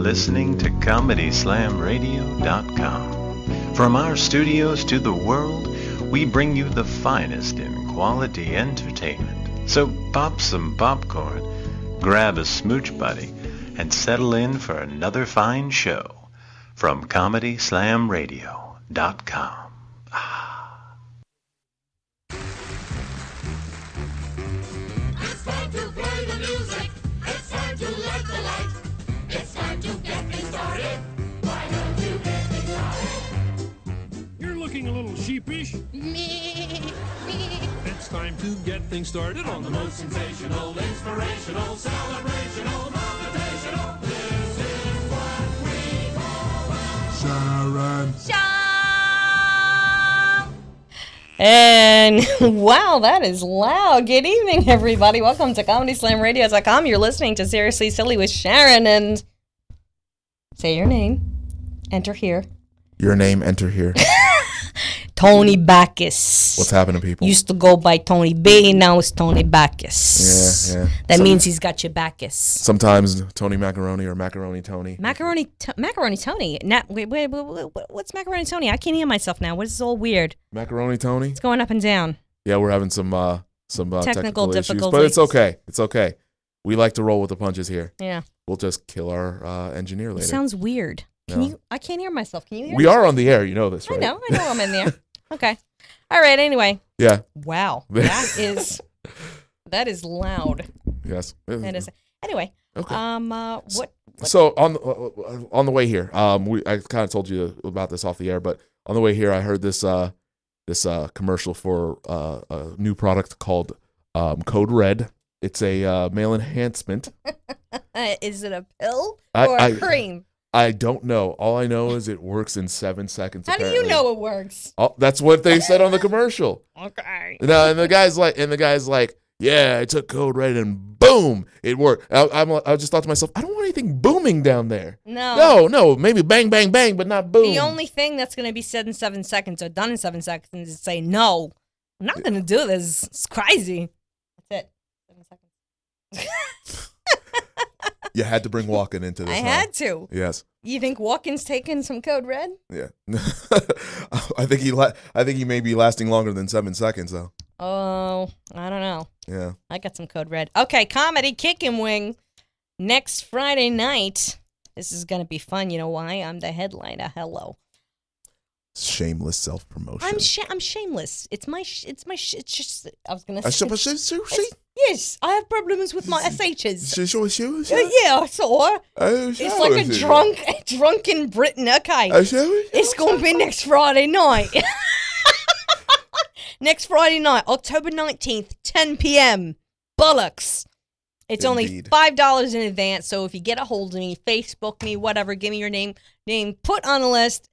listening to ComedySlamRadio.com. From our studios to the world, we bring you the finest in quality entertainment. So pop some popcorn, grab a smooch buddy, and settle in for another fine show from ComedySlamRadio.com. It's time to play the music. It's time to light the light. It's time to get things started. Why don't you get things started? You're looking a little sheepish. It's time to get things started on the most Sensational, inspirational, celebrational, motivational. This is what we call Sharon. And wow, that is loud. Good evening, everybody. Welcome to ComedySlamRadio.com. You're listening to Seriously Silly with Sharon. And say your name. Enter here. Your name, enter here. Tony Backus. What's happening, people? Used to go by Tony B. Now it's Tony Backus. Yeah. That means he's got your Backus. Sometimes Tony Macaroni or Macaroni Tony. Macaroni Tony. Wait, what's Macaroni Tony? I can't hear myself now. What is this all weird? Macaroni Tony? It's going up and down. Yeah, we're having some technical issues, difficulties. but it's okay. It's okay. We like to roll with the punches here. Yeah. We'll just kill our engineer later. It sounds weird. No. I can't hear myself. Can you hear We are on the air. You know this, right? I know I'm in there. Okay. All right, anyway. Yeah. Wow. That is loud. Yes. That is. Anyway. Okay. What So on the way here, I kind of told you about this off the air, but on the way here, I heard this commercial for a new product called Code Red. It's a male enhancement. is it a pill or a cream? I don't know. All I know is it works in 7 seconds. How apparently. do you know it works? Oh, that's what they said on the commercial. Okay. And the guy's like, yeah, I took Code Red and boom, it worked. I just thought to myself, I don't want anything booming down there. No, maybe bang, bang, bang, but not boom. The only thing that's going to be said in 7 seconds or done in 7 seconds is say, no, I'm not going to do this. It's crazy. That's it. 7 seconds. You had to bring Walken into this. I had to. Yes. You think Walken's taking some Code Red? Yeah. I think he may be lasting longer than 7 seconds though. Oh, I don't know. Yeah. I got some Code Red. Okay, comedy Kick and Wing next Friday night. This is gonna be fun. You know why? I'm the headliner. Hello. Shameless self-promotion. I'm shameless. It's just. I was gonna say. Yes, I have problems with my SHs. Yeah, I saw. It's like a drunken Britain. Okay, it's gonna be next Friday night. Next Friday night, October 19th, 10 p.m. Bollocks. It's only $5 in advance. So if you get a hold of me, Facebook me, whatever, give me your name, put on a list,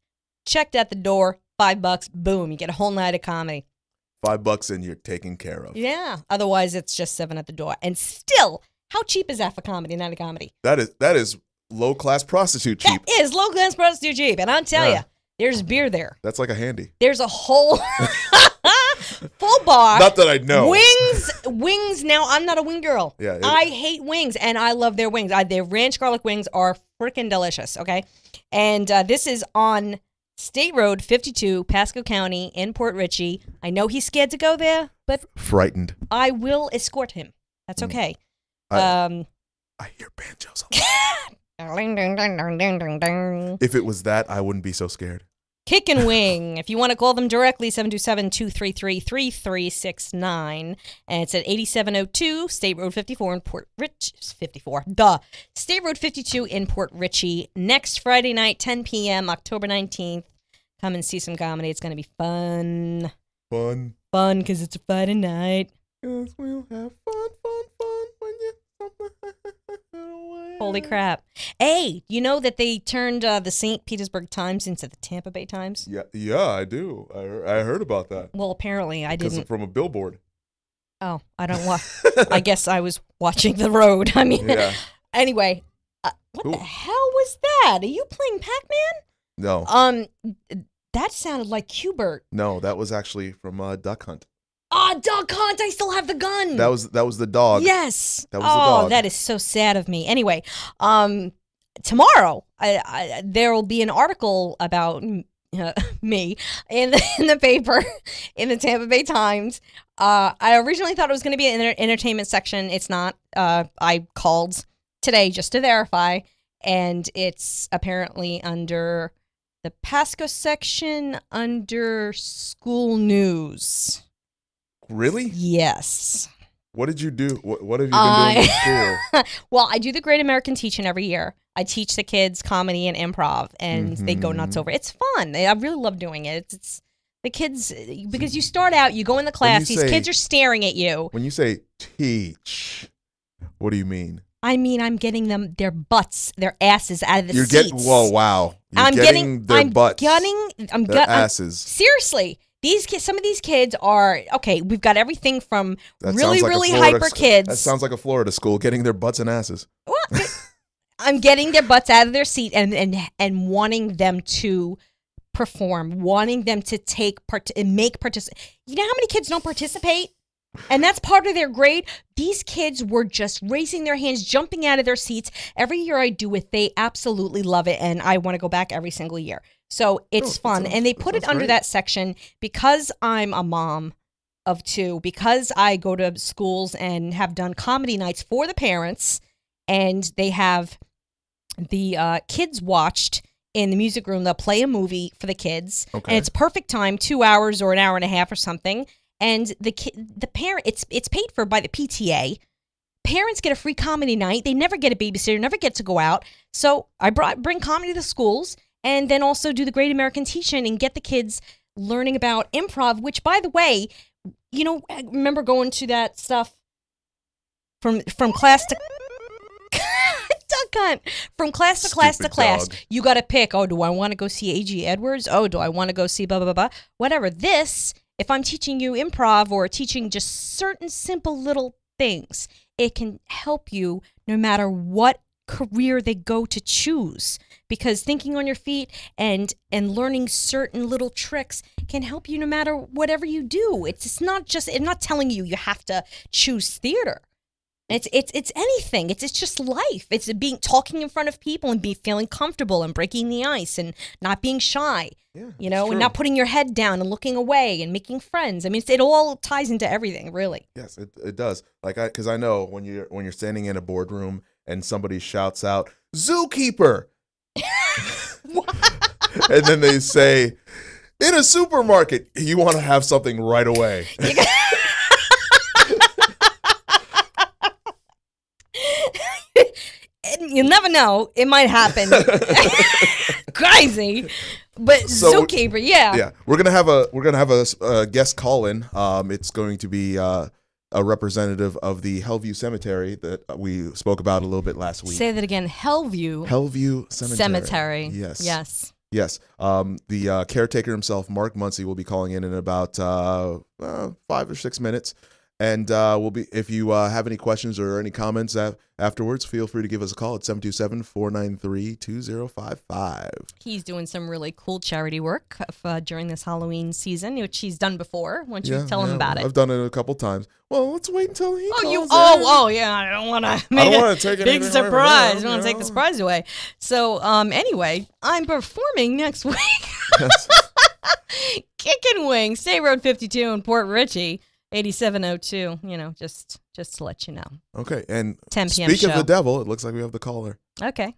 checked at the door, $5. Boom, you get a whole night of comedy. $5 and you're taken care of. Yeah. Otherwise, it's just $7 at the door. And still, how cheap is that for comedy, night of comedy? That is low-class prostitute cheap. That is low-class prostitute cheap. And I'll tell you, there's beer there. That's like a handy. There's a whole full bar. Not that I know. Wings. Now, I'm not a wing girl. Yeah. I hate wings, and I love their wings. Their ranch garlic wings are freaking delicious, okay? And this is on State Road 52, Pasco County in Port Richey. I know he's scared to go there, but frightened. I will escort him. That's okay. I hear banjos a lot. If it was that, I wouldn't be so scared. Kick and Wing. If you want to call them directly, 727-233-3369. And it's at 8702 State Road 54 in Port Richey. State Road 52 in Port Richey. Next Friday night, 10 p.m., October 19th. Come and see some comedy. It's going to be fun. Fun, because it's a Friday night. Yes, we'll have fun when you... Holy crap. Hey, you know that they turned the St. Petersburg Times into the Tampa Bay Times? Yeah, I do. I heard about that. Well, apparently I didn't. From a billboard. Oh, I don't watch. I guess I was watching The Road. I mean, anyway, what the hell was that? Are you playing Pac-Man? No. That sounded like Hubert. No, that was actually from Duck Hunt. Duck Hunt! I still have the gun. That was the dog. Yes. That was the dog. That is so sad of me. Anyway, tomorrow, there will be an article about me in the paper, in the Tampa Bay Times. I originally thought it was going to be an entertainment section. It's not. I called today just to verify, and it's apparently under the Pasco section under school news. Really? Yes. What did you do? What have you been doing in school? Well, I do the Great American Teach-In every year. I teach the kids comedy and improv, and they go nuts over it. It's fun. I really love doing it. It's the kids, because you start out, you go in the class, these kids are staring at you. When you say teach, what do you mean? I mean, I'm getting them their butts, their asses out of the seats. Whoa, wow. You're getting their butts, their asses. Seriously. These kids, some of these kids are, okay, we've got everything from really hyper kids. That sounds like a Florida school, getting their butts and asses. Well, I'm getting their butts out of their seat and wanting them to perform, wanting them to take part and make participate. You know how many kids don't participate? And that's part of their grade. These kids were just raising their hands, jumping out of their seats. Every year I do it, they absolutely love it, and I want to go back every single year. So it's fun. And they put it under that section because I'm a mom of two, because I go to schools and have done comedy nights for the parents, and they have the kids watched in the music room. They'll play a movie for the kids, and it's perfect time, 2 hours or an hour and a half or something. And the parent, it's paid for by the PTA. Parents get a free comedy night. They never get a babysitter, never get to go out. So I bring comedy to schools, and then also do the Great American Teach-In and get the kids learning about improv, which, by the way, you know, I remember going to that stuff from class to from class to class to class. You got to pick, oh, do I want to go see A.G. Edwards? Oh, do I want to go see blah, blah, blah, blah? Whatever. This, if I'm teaching you improv or teaching just certain simple little things, it can help you no matter what career they go to choose, because thinking on your feet and learning certain little tricks can help you no matter whatever you do. It's not just, I'm not telling you have to choose theater. It's anything. It's just life. It's talking in front of people and feeling comfortable and breaking the ice and not being shy. Yeah, you know, and not putting your head down and looking away and making friends. I mean, it all ties into everything, really. Yes, it does. Like because I know when you're standing in a boardroom and somebody shouts out, "Zookeeper," and then they say, "In a supermarket," you want to have something right away. You never know. It might happen. Crazy. But so, zookeeper, yeah. Yeah. We're gonna have a guest call in. It's going to be a representative of the Hellview Cemetery that we spoke about a little bit last week. Say that again. Hellview Cemetery. Yes. Yes. Yes. The caretaker himself, Mark Muncie, will be calling in about 5 or 6 minutes. And we'll be, if you have any questions or any comments afterwards, feel free to give us a call at 727-493-2055. He's doing some really cool charity work during this Halloween season, which he's done before. Why don't you tell him about it? I've done it a couple times. Well, let's wait until he calls in. Yeah. I don't want to make a big surprise. I don't want to take the surprise away. So, anyway, I'm performing next week. Yes. Kickin' Wing, State Road 52 in Port Richey. 8702, you know, just to let you know. Okay, and 10 p.m. Speak of the devil, it looks like we have the caller. Okay.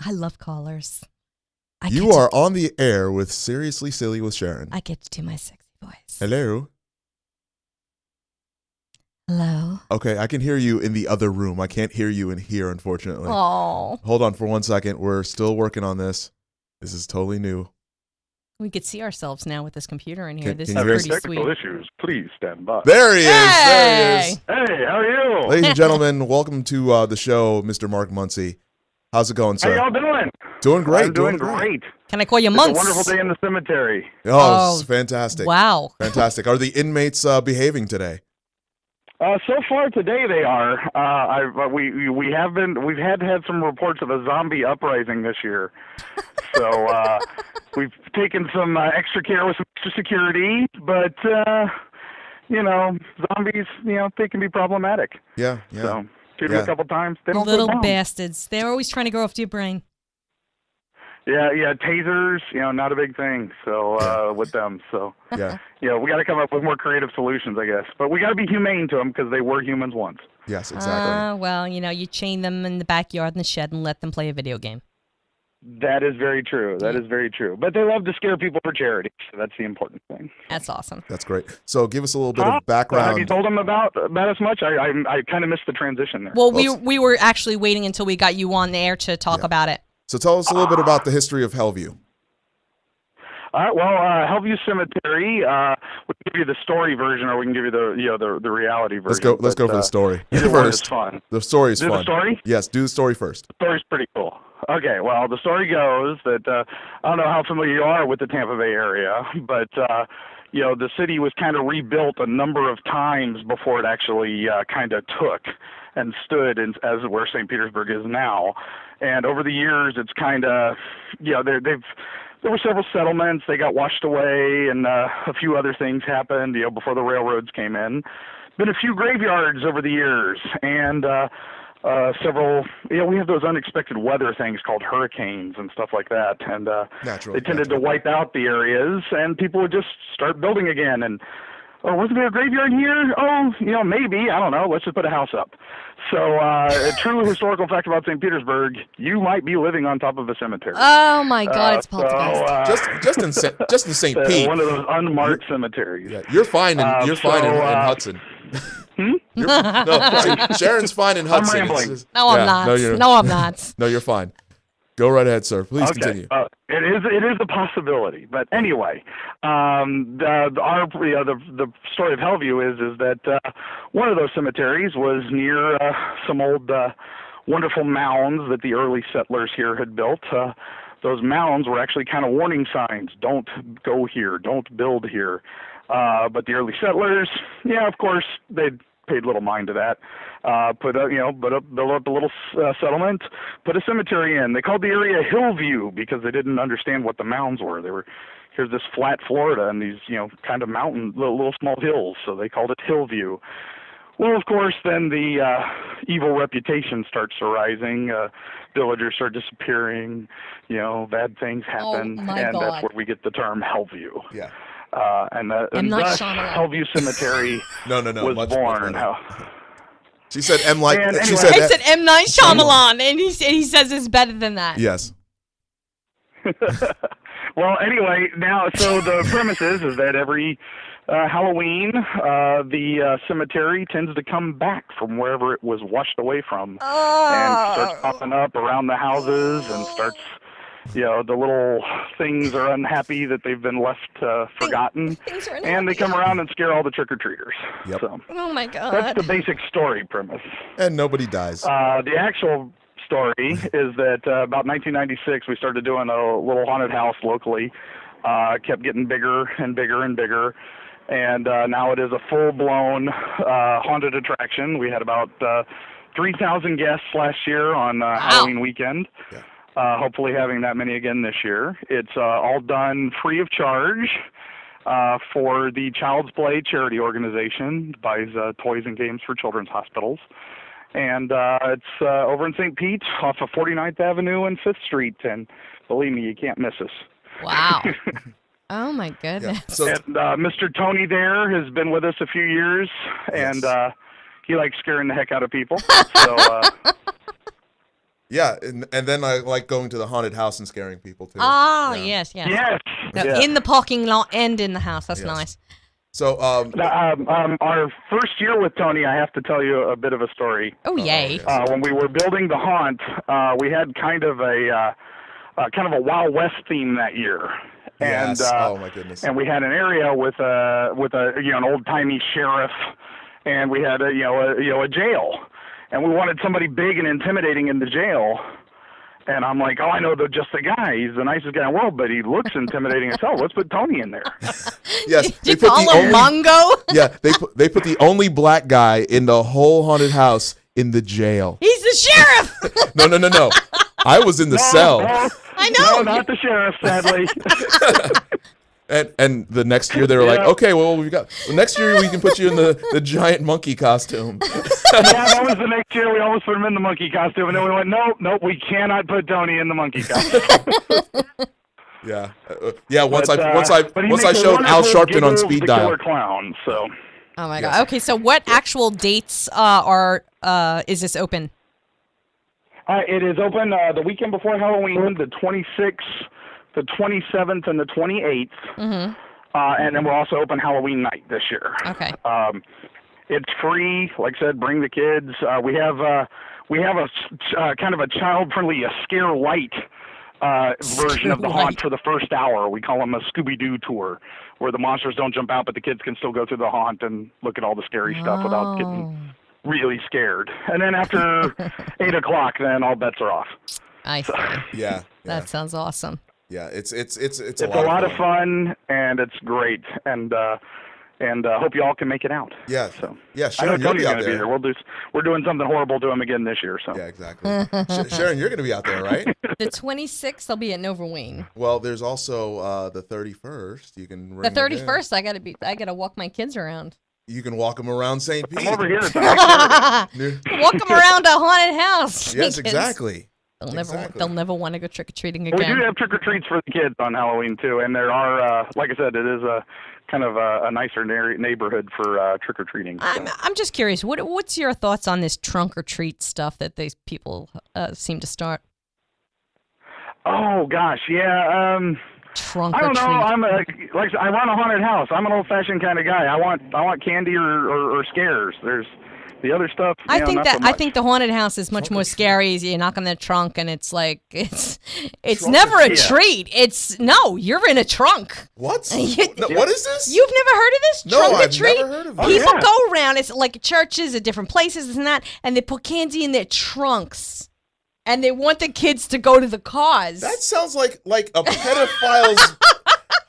I love callers. You are on the air with Seriously Silly with Sharon. I get to do my sexy voice. Hello. Hello. Okay, I can hear you in the other room. I can't hear you in here, unfortunately. Oh. Hold on for 1 second. We're still working on this. This is totally new. We could see ourselves now with this computer in here. This is pretty technical sweet. Issues. Please stand by. There he is. Hey! There he is. Hey, how are you? Ladies and gentlemen, welcome to the show, Mr. Mark Muncie. How's it going, sir? How y'all doing? Doing great. I'm doing great. Can I call you It's Munce? a wonderful day in the cemetery. Oh, it's fantastic. Wow. Fantastic. Are the inmates behaving today? So far today they are. We've had some reports of a zombie uprising this year. So we've taken some extra care with some extra security, but you know, zombies, you know, they can be problematic. Yeah. So Shoot 'em a couple times. They don't Little put bombs. bastards. They're always trying to go after your brain. Yeah, tasers, not a big thing. So with them, so Yeah. We got to come up with more creative solutions, I guess. But we got to be humane to them because they were humans once. Yes, exactly. Well, you chain them in the backyard in the shed and let them play a video game. That is very true. That is very true. But they love to scare people for charity. So that's the important thing. That's awesome. That's great. So give us a little bit of Have background. you told them about us much? I kind of missed the transition there. Well, we were actually waiting until we got you on the air to talk about it. So tell us a little bit about the history of Hellview. All right. Well, Hellview Cemetery. We can give you the story version, or we can give you the reality version. Let's go for the story Either one is first. fun. The story is Do fun. the story? Yes, do the story first. The story's pretty cool. Okay. Well, the story goes that I don't know how familiar you are with the Tampa Bay area, but the city was kind of rebuilt a number of times before it actually kind of took and stood as where St. Petersburg is now. And over the years, it's kind of there were several settlements. They got washed away, and a few other things happened, before the railroads came in. Been a few graveyards over the years, and several, we have those unexpected weather things called hurricanes and stuff like that. And they tended to wipe out the areas, and people would just start building again. And, wasn't there a graveyard here? Oh, maybe. I don't know. Let's just put a house up. So a true historical fact about St. Petersburg, you might be living on top of a cemetery. Oh, my God. It's poltergeist. Just in St. Pete. One of those unmarked cemeteries. Yeah, you're fine in Hudson. Sharon's fine in Hudson. I'm rambling. No, I'm not. No, I'm not. No, you're fine. Go right ahead, sir. Please continue. It is a possibility, but anyway, the story of Hellview is that one of those cemeteries was near some old wonderful mounds that the early settlers here had built. Those mounds were actually kind of warning signs: don't go here, don't build here. But the early settlers, of course, they paid little mind to that. Built up a little settlement, put a cemetery in. They called the area Hillview because they didn't understand what the mounds were. Here's this flat Florida and these, kind of mountain, little small hills, so they called it Hillview. Well, of course, then the evil reputation starts arising. Villagers start disappearing. Bad things happen, my and God. that's where we get the term Hellview. Yeah. And thus, Hellview Cemetery No, was much born. She said M like And she anyway- said I said M. Night Shyamalan, and he says it's better than that. yes. Well, anyway, so the premise is that every Halloween, the cemetery tends to come back from wherever it was washed away from, and starts popping up around the houses and starts. The little things are unhappy that they've been left forgotten, and they come around and scare all the trick-or-treaters. Yep. So Oh, my God. that's the basic story premise. And nobody dies. The actual story is that about 1996, we started doing a little haunted house locally. Kept getting bigger and bigger and bigger, and now it is a full-blown haunted attraction. We had about 3,000 guests last year on Halloween weekend. Yeah. Hopefully having that many again this year. It's all done free of charge for the Child's Play charity organization. Buys toys and games for children's hospitals. And it's over in St. Pete off of 49th Avenue and 5th Street. And believe me, you can't miss us. Wow. Oh, my goodness. So And Mr. Tony there has been with us a few years, and he likes scaring the heck out of people. So yeah, and then I like going to the haunted house and scaring people too. Oh, Yeah. yes. yes. No, yes. in the parking lot and in the house. That's Yes. nice. So Our first year with Tony, I have to tell you a bit of a story. Oh, yay. yes. When we were building the haunt, we had kind of a Wild West theme that year. Yes. And Oh my goodness. and we had an area with an old timey sheriff, and we had a jail, and we wanted somebody big and intimidating in the jail. And I'm like, I know just the guy. He's the nicest guy in the world, but he looks intimidating as hell. Let's put Tony in there. Yes. Did you call him Mongo? Yeah, they put the only black guy in the whole haunted house in the jail. He's the sheriff. No. I was in the cell. No, I know. No, not the sheriff, sadly. And the next year they were like, okay, well next year we can put you in the giant monkey costume. Yeah, that was the next year. We almost put him in the monkey costume, and then we went, nope, we cannot put Tony in the monkey costume. Yeah, yeah. Once But I showed Al Sharpton on speed dial. Killer Clown. So. Oh my God. Okay, so what actual dates is this open? It is open the weekend before Halloween, the 26th, the 27th, and the 28th. Mm-hmm. And then we're also open Halloween night this year. Okay. It's free. Like I said, bring the kids. We have a kind of a child-friendly, a scare light version of the haunt for the first hour. We call them a Scooby-Doo tour, where the monsters don't jump out, but the kids can still go through the haunt and look at all the scary stuff without getting really scared. And then after 8 o'clock, then all bets are off. I see. Yeah. That sounds awesome. Yeah, it's a lot of fun, and it's great, and hope you all can make it out. Yeah. So yeah, I know Sharon, you'll Tony's be out gonna there. be there. We're doing something horrible to him again this year. So yeah, exactly. Sharon, you're gonna be out there, right? The 26th, I'll be at Nova Wayne. Well, there's also the 31st. You can ring The 31st, I gotta walk my kids around. You can walk them around St. Pete. I'm over here. Walk them around a haunted house. Yes, exactly. They'll never want to go trick or treating We again. do have trick or treats for the kids on Halloween too, and there are, like I said, it is a kind of a nicer neighborhood for trick or treating. I'm just curious. What's your thoughts on this trunk or treat stuff that these people seem to start? Oh gosh, yeah. Trunk I or don't know. treat. I'm like I want a haunted house. I'm an old-fashioned kind of guy. I want candy or scares. There's the other stuff. I think not that so much. I think the haunted house is much more scary. You knock on the trunk and it's like it's Trunk never or a treat? treat. You're in a trunk. What? You- No, what is this? You've never heard of this? No, Trunk or I've treat? never heard of it. People yeah. go around. It's like churches at different places, this and that, and they put candy in their trunks, and they want the kids to go to the cars. That sounds like a pedophile's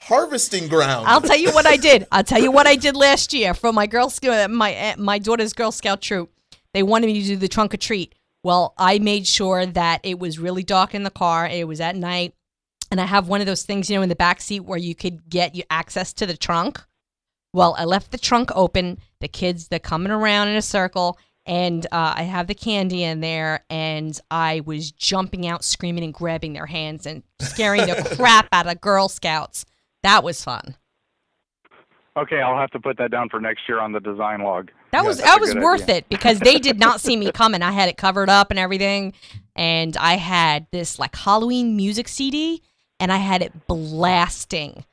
harvesting ground. I'll tell you what I did. Last year for my Girl Scout, my daughter's Girl Scout troop. They wanted me to do the trunk or treat. Well, I made sure that it was really dark in the car. It was at night. And I have one of those things, in the back seat where you could get your access to the trunk. Well, I left the trunk open. The kids, they're coming around in a circle. And I have the candy in there. And I was jumping out, screaming and grabbing their hands and scaring the crap out of Girl Scouts. That was fun. Okay, I'll have to put that down for next year on the design log. That was worth it because they did not see me coming. I had it covered up and everything, and I had this like Halloween music CD, and I had it blasting,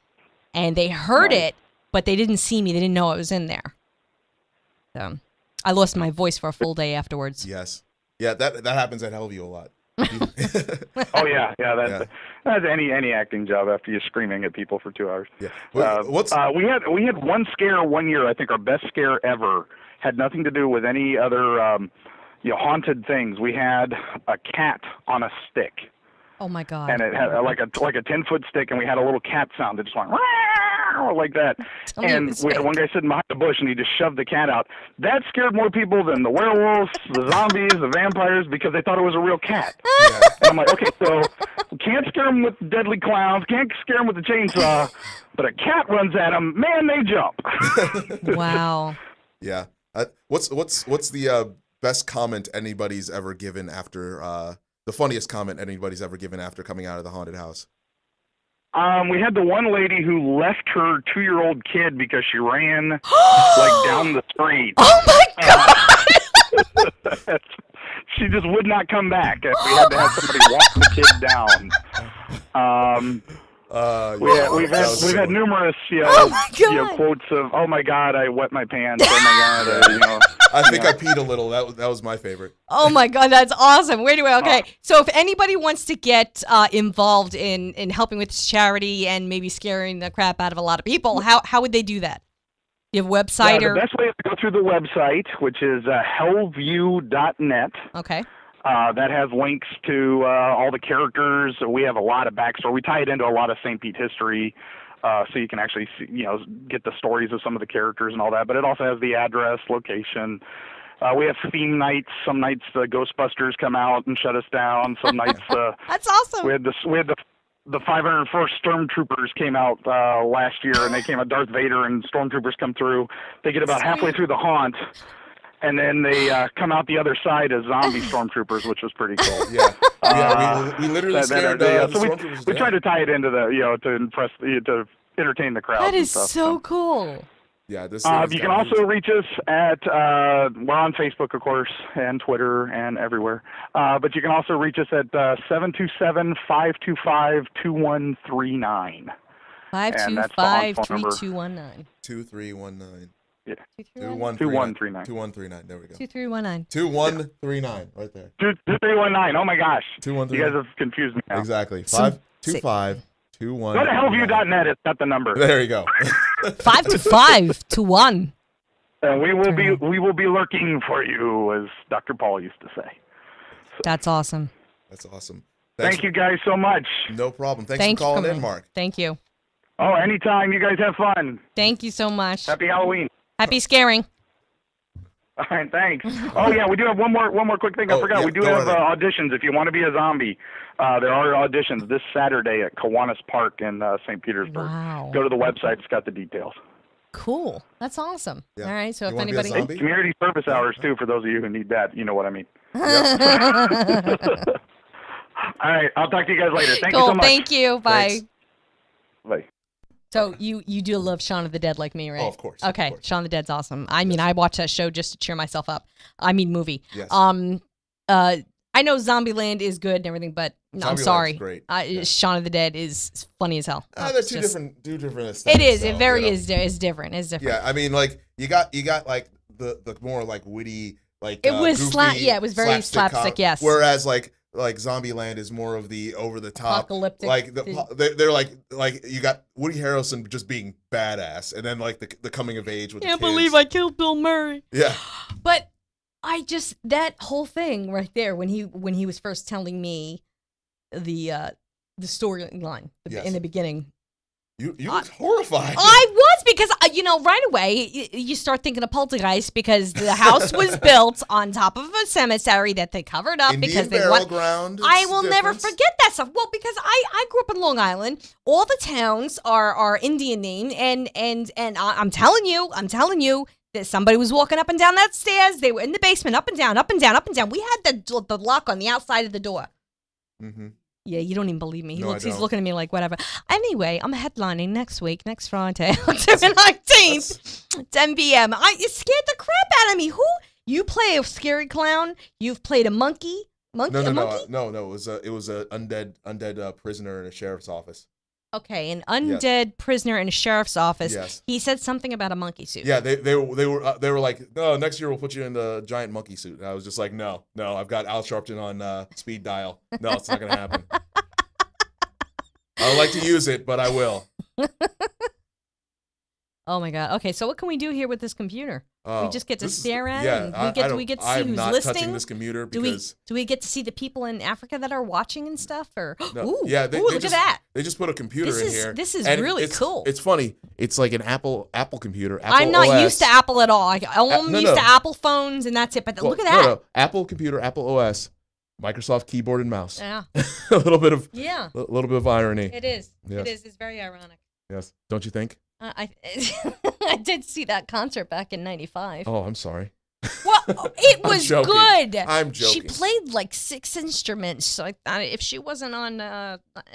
and they heard it, but they didn't see me. They didn't know I was in there. So I lost my voice for a full day afterwards. Yes. Yeah, that happens at Hellview a lot. Oh yeah. That's any acting job after you're screaming at people for 2 hours. Yeah. We had one scare one year. I think our best scare ever had nothing to do with any other haunted things. We had a cat on a stick, Oh my God! and it had like a 10-foot stick, and we had a little cat sound that just went like that. Tell me And this we had fake. one guy sitting behind the bush, and he just shoved the cat out. That scared more people than the werewolves, the zombies, the vampires, because they thought it was a real cat. And I'm like, okay, so we can't scare them with deadly clowns, can't scare them with the chainsaw, but a cat runs at them, man, they jump. Wow. Yeah. What's the best comment anybody's ever given after the funniest comment anybody's ever given after coming out of the haunted house? We had the one lady who left her 2-year-old kid because she ran like down the street. Oh my God! She just would not come back. We had to have somebody walk the kid down. We've had numerous quotes of "Oh my God, I wet my pants." Oh my God, I think I peed a little. That was my favorite. Oh my God, that's awesome. Okay. So if anybody wants to get involved in helping with this charity and maybe scaring the crap out of a lot of people, how would they do that? Do you have a website the best way is to go through the website, which is hellview.net. Okay. That has links to all the characters. We have a lot of backstory. We tie it into a lot of St. Pete history, so you can actually see, get the stories of some of the characters and all that. But it also has the address, location. We have theme nights. Some nights the Ghostbusters come out and shut us down. Some nights That's awesome. we had the the 501st Stormtroopers came out last year, and they came out. Darth Vader and Stormtroopers come through. They get about halfway through the haunt, and then they come out the other side as zombie Stormtroopers, which was pretty cool. Yeah, we literally scared the so Stormtroopers we down. tried to tie it into the, to impress, to entertain the crowd. That and is stuff, so cool. Yeah, this. You can also reach us at we're on Facebook, of course, and Twitter and everywhere. But you can also reach us at 727-525-2139. 525-3219. 2319. Yeah. 2139. 2139. 2139. There we go. 2319. 2139. Right there. 2319. Oh my gosh. 2139. You guys have confused me now. Exactly. So- 525-2139. Go to hellview.net. It's got the number. There you go. 525-21. And we will be lurking for you, as Dr. Paul used to say. That's awesome. That's awesome. Thank you guys so much. No problem. Thanks Thank for calling you in, Mark. Thank you. Oh, anytime. You guys have fun. Thank you so much. Happy Halloween. Happy scaring. All right, thanks. Oh yeah, we do have one more quick thing. I forgot. Yeah, We do go have right ahead. auditions. If you want to be a zombie, there are auditions this Saturday at Kiwanis Park in St. Petersburg. Wow. Go to the website. It's got the details. Cool. That's awesome. Yeah. All right. So You if wanna be a anybody. zombie? Community service hours too for those of you who need that. You know what I mean. All right, I'll talk to you guys later. Thank you Cool. so much. Thank you. Bye. Thanks. Bye. So you do love Shaun of the Dead like me, right? Oh, of course, of Okay, course. Shaun of the Dead's awesome. I mean, I watch that show just to cheer myself up. I mean, movie. Yes. I know Zombieland is good and everything, but no, I'm Zombieland's sorry. great. Yeah. Shaun of the Dead is funny as hell. They're It's two just- different aesthetics. It is. though, It very you know? is different. It's different. Yeah, I mean, like you got like the more like witty, like It was goofy, it was very slapstick. Yes. Whereas like Zombieland is more of the over the top, Apocalyptic. like they're like you got Woody Harrelson just being badass, and then like the coming of age with Can't the kids. believe I killed Bill Murray. Yeah. But I just that whole thing right there when he was first telling me the storyline Yes. in the beginning. You looked horrified. I was because right away you start thinking of Poltergeist because the house was built on top of a cemetery that they covered up Indian because they Burial want. Ground. I it's will never different. forget that stuff. Well, because I grew up in Long Island. All the towns are Indian named, and I'm telling you that somebody was walking up and down that stairs. They were in the basement, up and down, up and down, up and down. We had the lock on the outside of the door. Mhm. Yeah, you don't even believe me. No, I He's don't. looking at me like whatever. Anyway, I'm headlining next Friday, October 19th, 10 p.m. It scared the crap out of me. Who? You play a scary clown? You've played a monkey? No. A monkey? No. It was a undead prisoner in a sheriff's office. Okay, an undead prisoner in a sheriff's office. Yes. He said something about a monkey suit. Yeah, they were like, no, next year we'll put you in the giant monkey suit. And I was just like, no, I've got Al Sharpton on speed dial. No, it's not gonna happen. I would like to use it, but I will. Oh my god. Okay, so what can we do here with this computer? We just get to stare at it. Yeah, And we get to see I'm who's not listening. touching this computer Do because we get to see the people in Africa that are watching and stuff? Or no, ooh, yeah, look at that. They just put a computer This in is- here. this is and really it's, cool. It's funny. It's like an Apple computer. Apple I'm not OS. used to Apple at all. I'm no, used no. to Apple phones, and that's it. But Well, look at that. No, Apple computer, Apple OS, Microsoft keyboard and mouse. Yeah, a little bit of irony. it is. Yes. It is. It's very ironic. Yes, don't you think? I I did see that concert back in '95. Oh, I'm sorry. Well, it I'm was joking. good. I'm She joking. played like 6 instruments. So if she wasn't on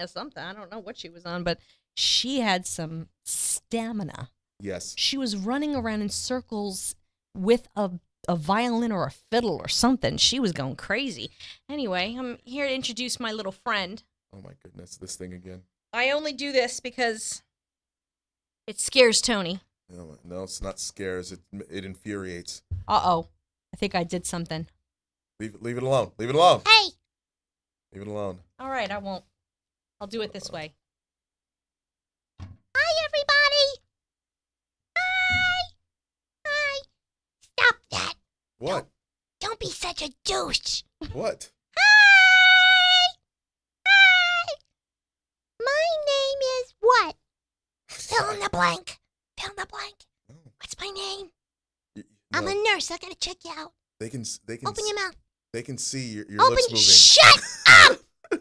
something, I don't know what she was on, but she had some stamina. Yes. She was running around in circles with a violin or a fiddle or something. She was going crazy. Anyway, I'm here to introduce my little friend. Oh my goodness, this thing again. I only do this because it scares Tony. No, it's not scares. It infuriates. Uh-oh. I think I did something. Leave it alone. Leave it alone. Hey! Leave it alone. All right, I won't. I'll do it this way. Hi, everybody! Hi! Stop that. What? Don't be such a douche. What? Hi! Hi! My name is what? Fill in the blank. Fill in the blank. No. What's my name? No, I'm a nurse. I gotta check you out. They can Open your mouth. They can see your Open. lips moving. Shut up!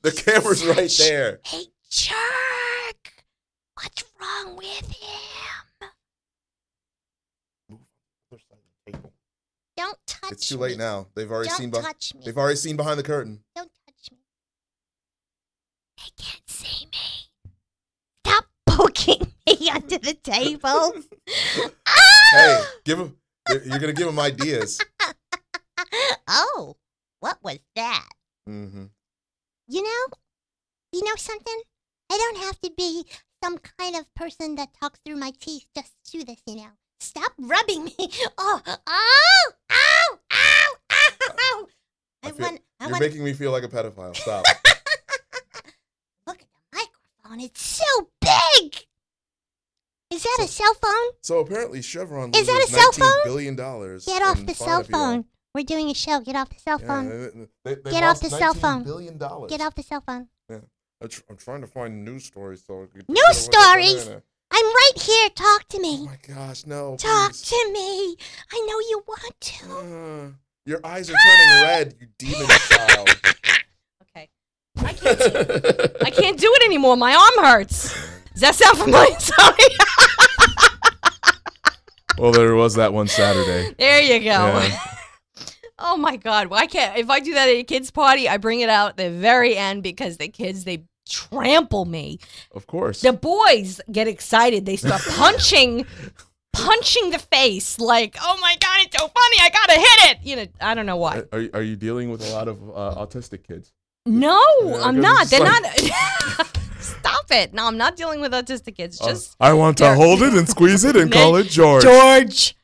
The camera's right there. Hey, jerk! What's wrong with him? Don't touch me. It's too late now. They've already Don't seen. touch me. They've already seen behind the curtain. Don't touch me. They can't see me. Stop poking me under the table. Hey, give him. You're gonna give him ideas. Oh, what was that? Mm-hmm. You know something? I don't have to be some kind of person that talks through my teeth just to do this, Stop rubbing me. Oh, ow, ow, ow, ow. You're making me feel like a pedophile. Stop. Look at the microphone. It's so big. Is that a cell phone? So apparently Chevron Is that loses a cell $19 phone? billion. Get off the cell phone. We're doing a show. Get off the cell phone. They Get off lost the cell phone. $19 billion. Get off the cell phone. Yeah. I'm trying to find news stories. News stories? I'm right here. Talk to Oh me. my gosh, no. Talk please. to me. I know you want to. Your eyes are turning red, you demon child. Okay. I can't do it anymore. My arm hurts. Does that sound familiar? Sorry. Well, there was that one Saturday. There you go. Yeah. Oh my God. Well, I can't. If I do that at a kid's party, I bring it out at the very end because the kids, they trample me. Of course. The boys get excited. They start punching the face like, oh my God, it's so funny. I gotta hit it. I don't know why. Are you dealing with a lot of autistic kids? No, Yeah, I'm 'cause not. it's They're like- not. Stop it. No, I'm not dealing with autistic kids. Just I want to hold it and squeeze it and call it George. George.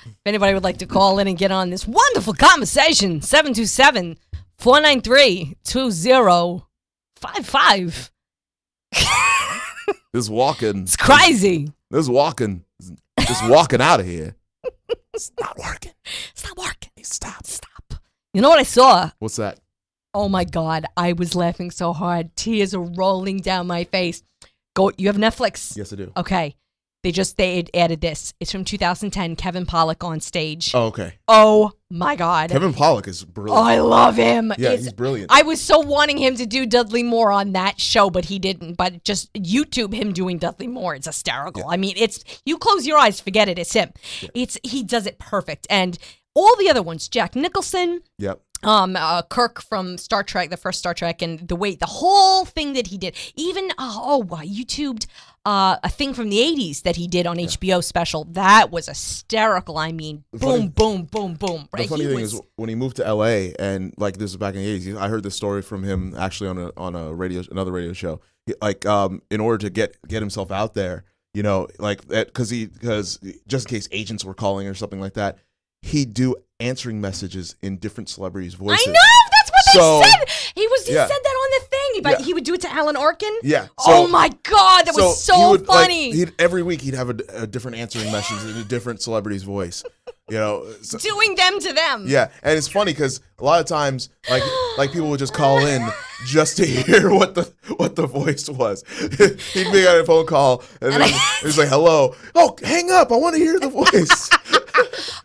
If anybody would like to call in and get on this wonderful conversation, 727-493-2055. This walking. It's crazy. This walking. Just walking out of here. It's not working. Stop working. Stop. You know what I saw? What's that? Oh my God, I was laughing so hard. Tears are rolling down my face. You have Netflix? Yes, I do. Okay. They added this. It's from 2010, Kevin Pollak on stage. Oh, okay. Oh my God. Kevin Pollak is brilliant. Oh, I love him. Yeah, he's brilliant. I was so wanting him to do Dudley Moore on that show, but he didn't. But just YouTube him doing Dudley Moore. It's hysterical. Yeah. I mean, you close your eyes, forget it. It's him. Yeah. He does it perfect. And all the other ones, Jack Nicholson, Yep. Kirk from Star Trek, the first Star Trek, and the whole thing that he did. Even YouTubed a thing from the 80s that he did on HBO special. That was hysterical. I mean, boom, boom. The Right? funny thing is, when he moved to LA, and like this was back in the 80s, I heard this story from him actually on another radio show. In order to get himself out there, because just in case agents were calling or something like that, he'd do answering messages in different celebrities' voices. I know, that's what they said. He said that on the thing. He would do it to Alan Arkin. Yeah. Oh my God, that was so funny. Every week he'd have a different answering message in a different celebrity's voice. Doing them to them. Yeah, and it's funny because a lot of times, like people would just call in just to hear what the voice was. He'd be on a phone call, and then he's like, "Hello." Oh, hang up! I want to hear the voice.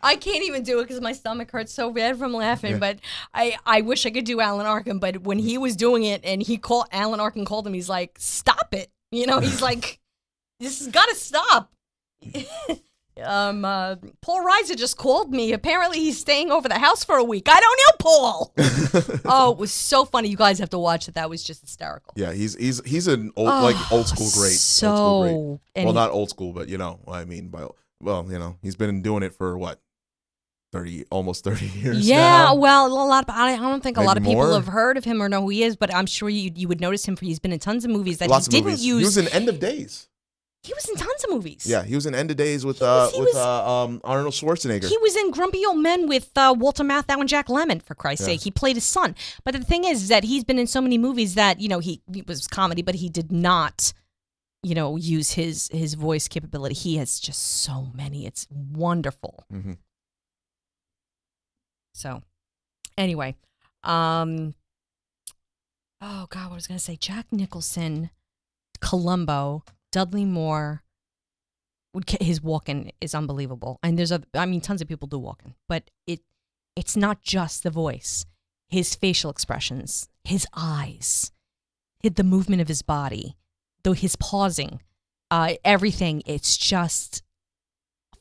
I can't even do it because my stomach hurts so bad from laughing. Yeah. But I wish I could do Alan Arkin. But when he was doing it, and Alan Arkin called him, he's like, "Stop it!" He's like, "This has got to stop." Paul Reiser just called me. Apparently, he's staying over the house for a week. I don't know Paul. Oh, it was so funny. You guys have to watch it. That was just hysterical. Yeah, he's an old school great. So old school great. Well, not old school, but what I mean by he's been doing it for what, almost 30 years. Yeah, now? well, I don't think a lot of people more? have heard of him or know who he is, but I'm sure you would notice him. He's been in tons of movies that Lots he of didn't movies. use. He was in End of Days. He was in tons of movies. Yeah, he was in End of Days with Arnold Schwarzenegger. He was in Grumpy Old Men with Walter Matthau and Jack Lemmon, for Christ's sake. He played his son. But the thing is that he's been in so many movies that, he was comedy, but he did not, use his voice capability. He has just so many. It's wonderful. Mm-hmm. So, anyway. Oh, God, what I was going to say. Jack Nicholson, Columbo, Dudley Moore, his walking is unbelievable. And there's tons of people do walking, but it's not just the voice. his facial expressions, his eyes, the movement of his body, though his pausing, everything. It's just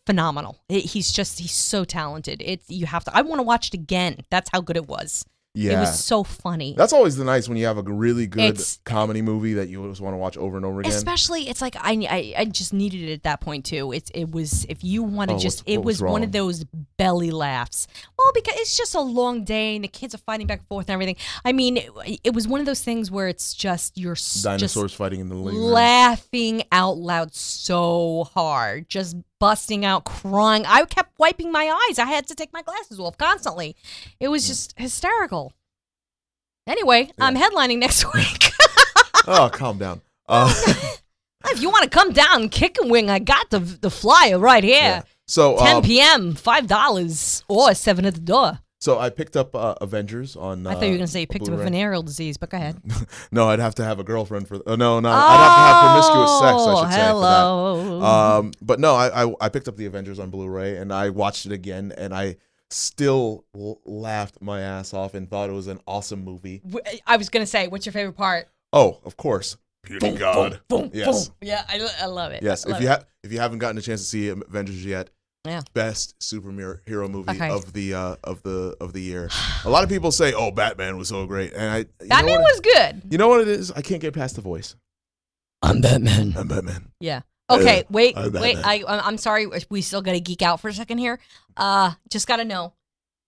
phenomenal. He's so talented. I want to watch it again. That's how good it was. Yeah. It was so funny. That's always the nice when you have a really good comedy movie that you just want to watch over and over again. Especially, it's like I just needed it at that point too. It was, if you want to what was one wrong? of those belly laughs. Well, because it's just a long day and the kids are fighting back and forth and everything. I mean, it was one of those things where it's just Dinosaurs fighting in the living room. laughing out loud so hard, just busting out crying. I kept wiping my eyes. I had to take my glasses off constantly. It was just hysterical. Anyway, I'm headlining next week. Oh, calm down. If you want to come down and kick a wing, I got the flyer right here. Yeah. So 10 p.m., $5 or $7 at the door. So I picked up Avengers on. I thought you were going to say you picked up a Blu-ray. venereal disease, but go ahead. No, I'd have to have a girlfriend for. No, I'd have to have promiscuous sex. I should say. Hello. But no, I picked up the Avengers on Blu-ray and I watched it again and I still laughed my ass off and thought it was an awesome movie. I was going to say, what's your favorite part? Oh, of course, Beauty God. Boom, Yes. boom. Yeah, I love it. Yes. I love If you haven't gotten a chance to see Avengers yet, Yeah. best superhero movie Okay. of the year. A lot of people say, "Oh, Batman was so great," and Batman was good. You know what it is? I can't get past the voice. I'm Batman. I'm Batman. Yeah. Okay, wait. Batman. I'm sorry. We still got to geek out for a second here. Just got to know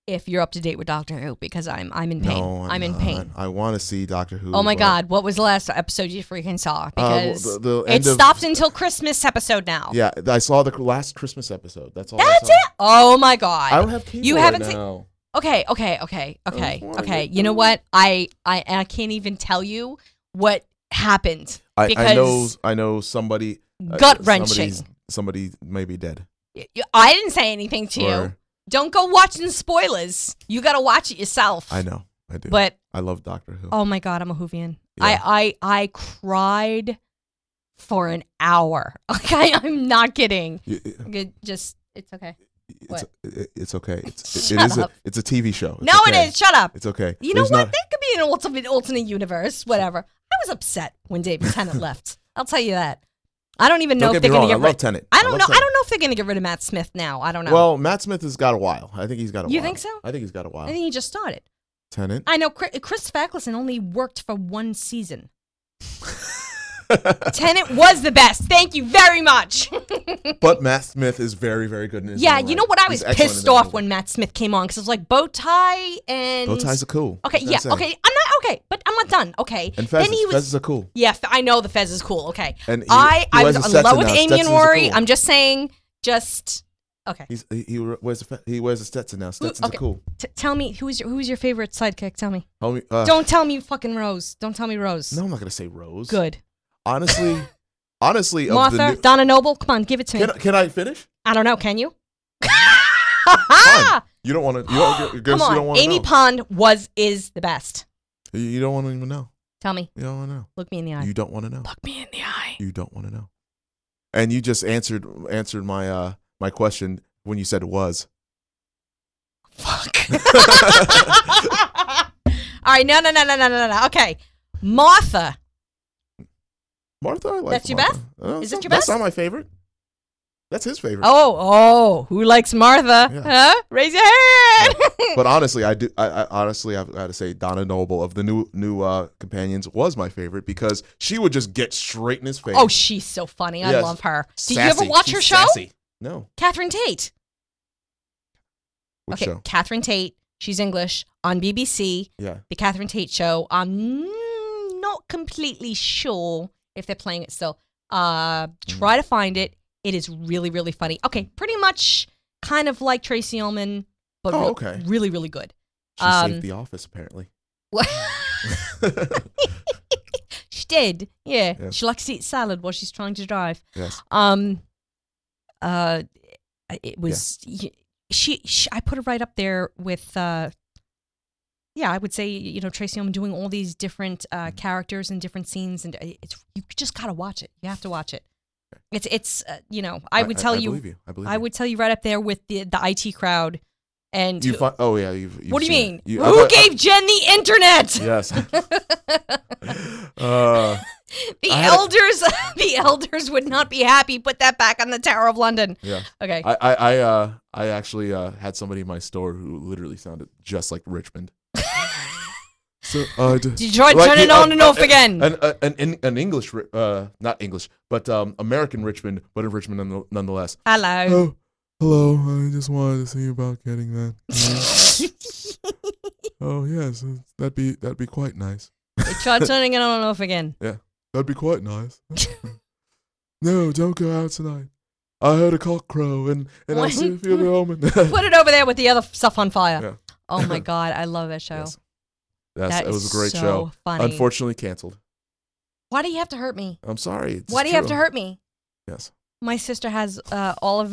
if you're up to date with Doctor Who, because I'm in pain. No, I'm in not. pain. I want to see Doctor Who. Oh my but- God! What was the last episode you freaking saw? Because the it end of- stopped until Christmas episode now. Yeah, I saw the last Christmas episode. That's all. That's I saw. it. Oh my God! I don't have cable You right haven't seen. now. Okay. wanna You know what? I can't even tell you what happened I because know somebody gut wrenching. Somebody may be dead. I didn't say anything to you. Or- Don't go watching spoilers. You got to watch it yourself. I know. I do. But I love Doctor Who. oh my God, I'm a Whovian. Yeah. I cried for an hour. Okay, I'm not kidding. It's okay. It's okay. Shut up. It's a TV show. It's No, okay. it is. Shut up. It's okay. You know There's what? not- There could be an alternate universe. Whatever. I was upset when David Tennant left. I'll tell you that. I don't even know Don't if get they're me going to wrong. get I love rid. Tennant. I don't love know. I Tennant. don't know if they're going to get rid of Matt Smith now. I don't know. Well, Matt Smith has got a while. I think he's got a while. You think so? I think he's got a while. I think he just started. Tennant. I know Chris Facklison only worked for one season. Tennant was the best. Thank you very much. But Matt Smith is very, very good in his Yeah, own you know right. what? I He's was excellent in pissed that off movie. when Matt Smith came on because it was like bow tie and Bow ties are cool. Okay, yeah, That's it. okay. I'm not okay, but I'm not done. Okay, And Fez, then he was. Fez are cool. Yeah, I know the Fez is cool. Okay, And he I wears was a in love Stetson with now. Amy and Stetsons are Rory. cool. I'm just saying, okay. He wears a Stetson now. Stetsons Okay. are cool. Tell me who's your favorite sidekick? Tell me. Homie, Don't tell me fucking Rose. Don't tell me Rose. No, I'm not gonna say Rose. Good. Honestly, of Martha, the new, Donna Noble. Come on, give it to me. can I finish? I don't know. Can you? Fine. You don't want to. You Come on. don't want to Amy know. Pond is the best. You don't want to even know. Tell me. You don't want to know. Look me in the eye. You don't want to know. Look me in the eye. You don't want to know. And you just answered my my question when you said it was. Fuck. All right. No. Okay. Martha. Martha, I like That's your Martha. best? Is it your That's best? not my favorite. That's his favorite. Oh, who likes Martha? Yeah. Huh? Raise your hand. But honestly, I honestly I've got to say Donna Noble of the new companions was my favorite because she would just get straight in his face. Oh, she's so funny. I Yes. love her. Did you Sassy. ever watch She's her show? sassy. No. Catherine Tate. Which Okay, show? Catherine Tate. She's English on BBC. Yeah. The Catherine Tate Show. I'm not completely sure if they're playing it still. Try to find it. It is really, really funny. Okay, pretty much kind of like Tracy Ullman, but Oh, okay. really, really good. She saved The Office apparently. She did. Yeah. Yeah. She likes to eat salad while she's trying to drive. Yes. It was she I put her right up there with I would say, Tracy Ullman doing all these different characters and different scenes, and you just gotta watch it. You have to watch it. It's I would tell I you, believe you. I believe I you. would tell you right up there with the IT crowd And You find? Oh yeah. You've what do you seen mean? it. Who gave Jen the internet? Yes. The elders would not be happy. Put that back on the Tower of London. Yeah. Okay. I actually had somebody in my store who literally sounded just like Richmond. So Did you try to turn it on and off again? An English, not English, but American Richmond, but in Richmond nonetheless. Hello. Oh, hello. I just wanted to see about getting that. Oh yes, that'd be quite nice. Try turning it on and off again. Yeah, that'd be quite nice. No, don't go out tonight. I heard a cock crow, and I see if you're home. Put it over there with the other stuff on fire. Yeah. Oh my God, I love that show. Yes. It was a great so show. Funny. Unfortunately, canceled. Why do you have to hurt me? I'm sorry. Why do you have to hurt me? Yes. My sister has all of.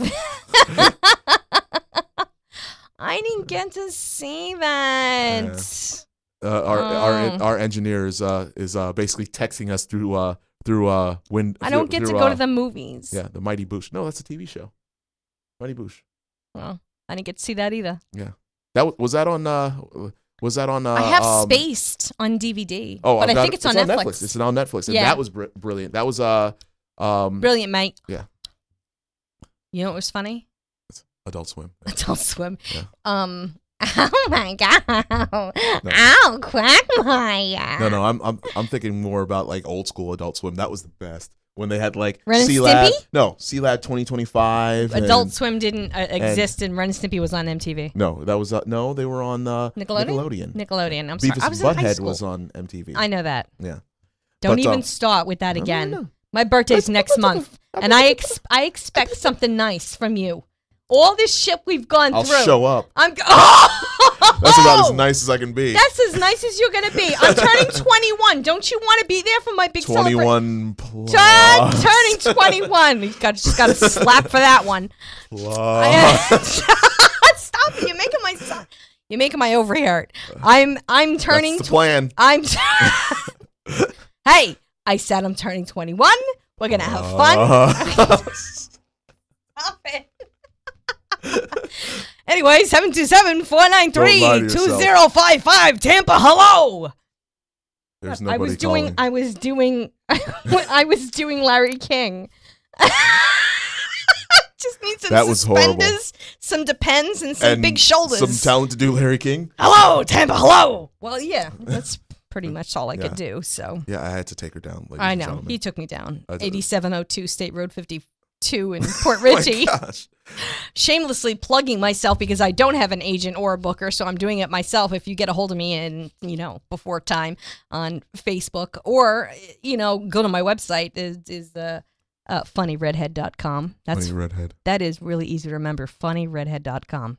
I didn't get to see that. Our engineer is basically texting us through wind. I don't get to go to the movies. Yeah, the Mighty Boosh. No, that's a TV show. Mighty Boosh. Well, I didn't get to see that either. Yeah, was that on. Was that on? I have Spaced on DVD. Oh, but I think it's on Netflix. It's on Netflix, and Yeah. that was brilliant. That was Brilliant, mate. Yeah. You know what was funny? Adult Swim. Adult Swim. Yeah. Oh my God! Ow, Quagmire. No, I'm thinking more about like old school Adult Swim. That was the best when they had like Ren and C-Lab. Stimpy? No, C-Lab 2025. Adult Swim didn't exist, and Ren and Stimpy was on MTV. No, that was no. They were on Nickelodeon. Nickelodeon. I'm sorry. Beavis I was and in high Butthead school. was on MTV. I know that. Yeah. Don't But, even start with that no, again. no. My birthday's next month, and I expect something nice from you. All this shit we've gone I'll through. show up. Oh! That's about as nice as I can be. That's as nice as you're gonna be. I'm turning 21. Don't you want to be there for my big 21 plus. Turning 21. You just got to slap for that one. Plus. Stop it! You're making my over hurt. I'm turning. That's the plan. Hey, I said I'm turning 21. We're gonna have fun. Stop it. Anyway, 727-493-2055 Tampa. Hello. There's nobody calling. I was doing Larry King. Just need some That was horrible. suspenders, some depends, and some big shoulders. Some talent to do Larry King. Hello, Tampa. Hello. Well, yeah, that's pretty much all I could do. So Yeah, I had to take her down. I know Gentlemen. he took me down. I did. 8702 State Road 52 in Port Richey. Oh my gosh. Shamelessly plugging myself because I don't have an agent or a booker, so I'm doing it myself. If you get a hold of me and before time on Facebook, or go to my website is funnyredhead.com. Funny redhead. That is really easy to remember. Funnyredhead.com.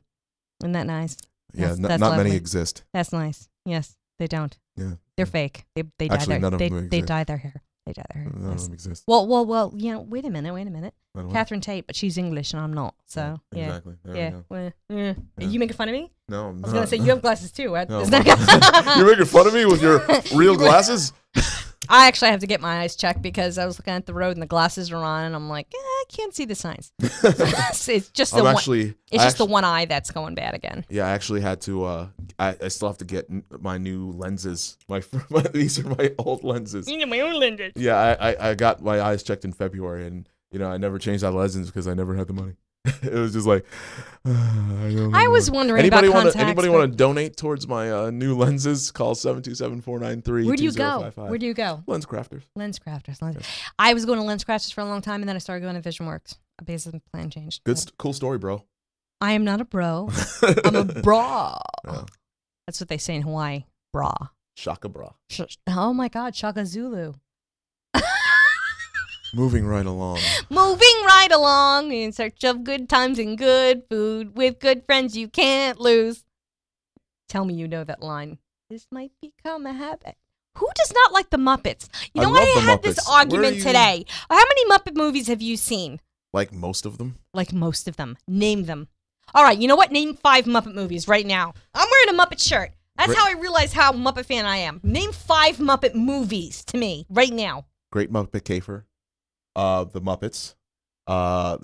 Isn't that nice? Yeah, That's not lovely. many exist. That's nice. Yes, they don't. Yeah. They're fake. They dye Actually, their none of them they exist. dye their hair. They dye their hair. None Yes. of them exist. Well. Wait a minute. I don't know. Catherine Tate, but she's English and I'm not. So yeah. Exactly. There Yeah. we go. Well, Yeah. Are you making fun of me? No, I'm I was gonna say you have glasses too. Right? No, Isn't that- You're making fun of me with your real glasses? I actually have to get my eyes checked because I was looking at the road and the glasses are on, and I'm like, I can't see the signs. It's just the the one eye that's going bad again. Yeah, I actually had to. I still have to get my new lenses. These are my old lenses. You know my own lenses. Yeah, I got my eyes checked in February, and I never changed out lenses because I never had the money. It was just like I was wondering about contacts. Anybody want to donate towards my new lenses? Call 727-493-2055. Where do you go? Where do you go? Lens Crafters. Lens Crafters. I was going to Lens Crafters for a long time, and then I started going to Vision Works because the plan changed. Cool story, bro. I am not a bro. I'm a bra. Yeah. That's what they say in Hawaii. Bra. Shaka bra. Oh my God, Shaka Zulu. Moving right along. Moving right along in search of good times and good food with good friends you can't lose. Tell me you know that line. This might become a habit. Who does not like the Muppets? You know, I love I the had Muppets. this Where argument are you- today. How many Muppet movies have you seen? Like most of them. Like most of them. Name them. All right, you know what? Name 5 Muppet movies right now. I'm wearing a Muppet shirt. That's how I realize how Muppet fan I am. Name 5 Muppet movies to me right now. Great Muppet Caper. The Muppets.